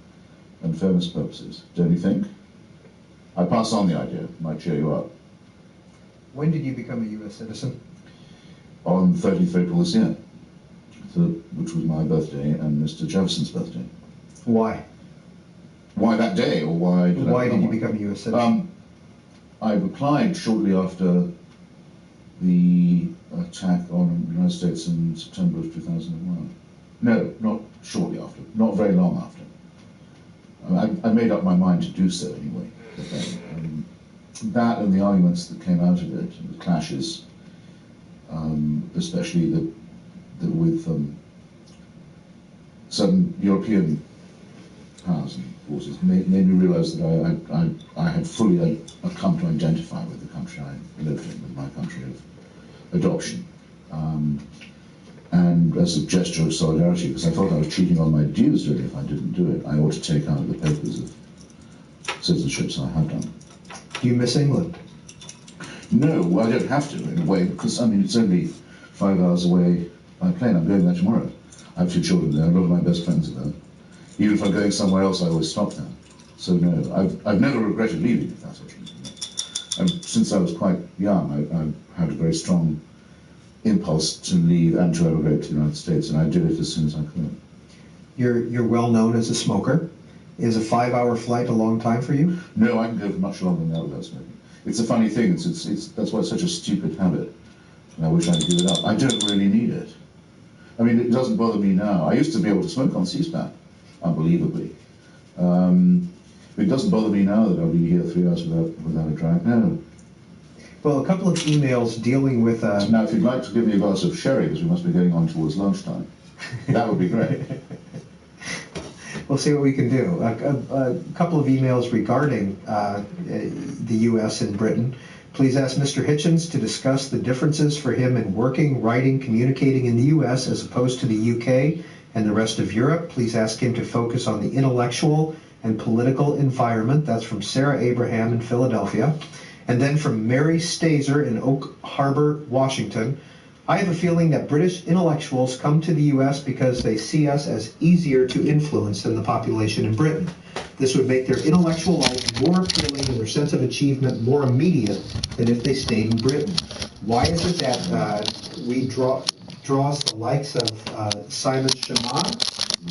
and fairness purposes. Don't you think? I pass on the idea. It might cheer you up. When did you become a U.S. citizen? On 30th April this year, which was my birthday and Mr. Jefferson's birthday. Why? Why that day, or why did you become a U.S. citizen? I applied shortly after the attack on the United States in September of 2001. No, not shortly after, not very long after. I made up my mind to do so anyway. That and the arguments that came out of it, the clashes, especially with certain European powers and forces, made me realise that I had fully come to identify with the country I lived in, with my country of adoption. And as a gesture of solidarity, because I thought I was cheating on my dues really if I didn't do it, I ought to take out of the papers of citizenships I have done. Do you miss England? No, well, I don't have to in a way, because I mean it's only 5 hours away by plane. I'm going there tomorrow. I have 2 children there. A lot of my best friends are there. Even if I'm going somewhere else, I always stop there. So no, I've never regretted leaving, if that's what you mean. Since I was quite young, I had a very strong impulse to leave and to emigrate to the United States, and I did it as soon as I could. You're well known as a smoker. Is a 5-hour flight a long time for you? No, I can go for much longer than that without smoking. It's a funny thing. That's why it's such a stupid habit, and I wish I'd give it up. I don't really need it. I mean, it doesn't bother me now. I used to be able to smoke on C-SPAN, unbelievably. It doesn't bother me now that I'll be here 3 hours without a drag. No. Well, a couple of emails dealing with... Now, if you'd like to give me a glass of sherry, because we must be getting on towards lunchtime, that would be great. We'll see what we can do. A couple of emails regarding the U.S. and Britain. Please ask Mr. Hitchens to discuss the differences for him in working, writing, communicating in the U.S. as opposed to the U.K. and the rest of Europe. Please ask him to focus on the intellectual and political environment. That's from Sarah Abraham in Philadelphia. And then from Mary Stazer in Oak Harbor, Washington. I have a feeling that British intellectuals come to the U.S. because they see us as easier to influence than the population in Britain. This would make their intellectual life more appealing and their sense of achievement more immediate than if they stayed in Britain. Why is it that we draws the likes of Simon Schama,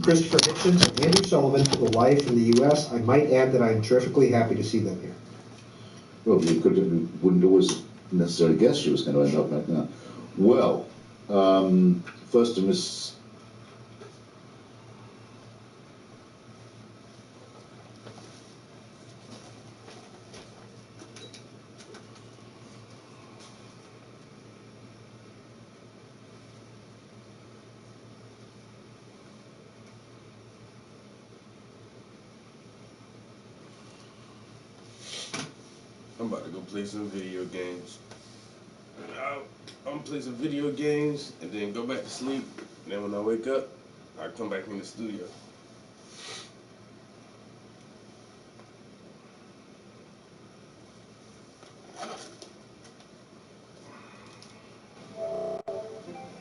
Christopher Hitchens, and Andrew Sullivan to the life in the U.S.? I might add that I am terrifically happy to see them here. Well, you wouldn't always necessarily guess she was going to end up like that. Well, first to Miss... I'm about to go play some video games. I'm gonna play some video games and then go back to sleep. And then when I wake up, I come back in the studio.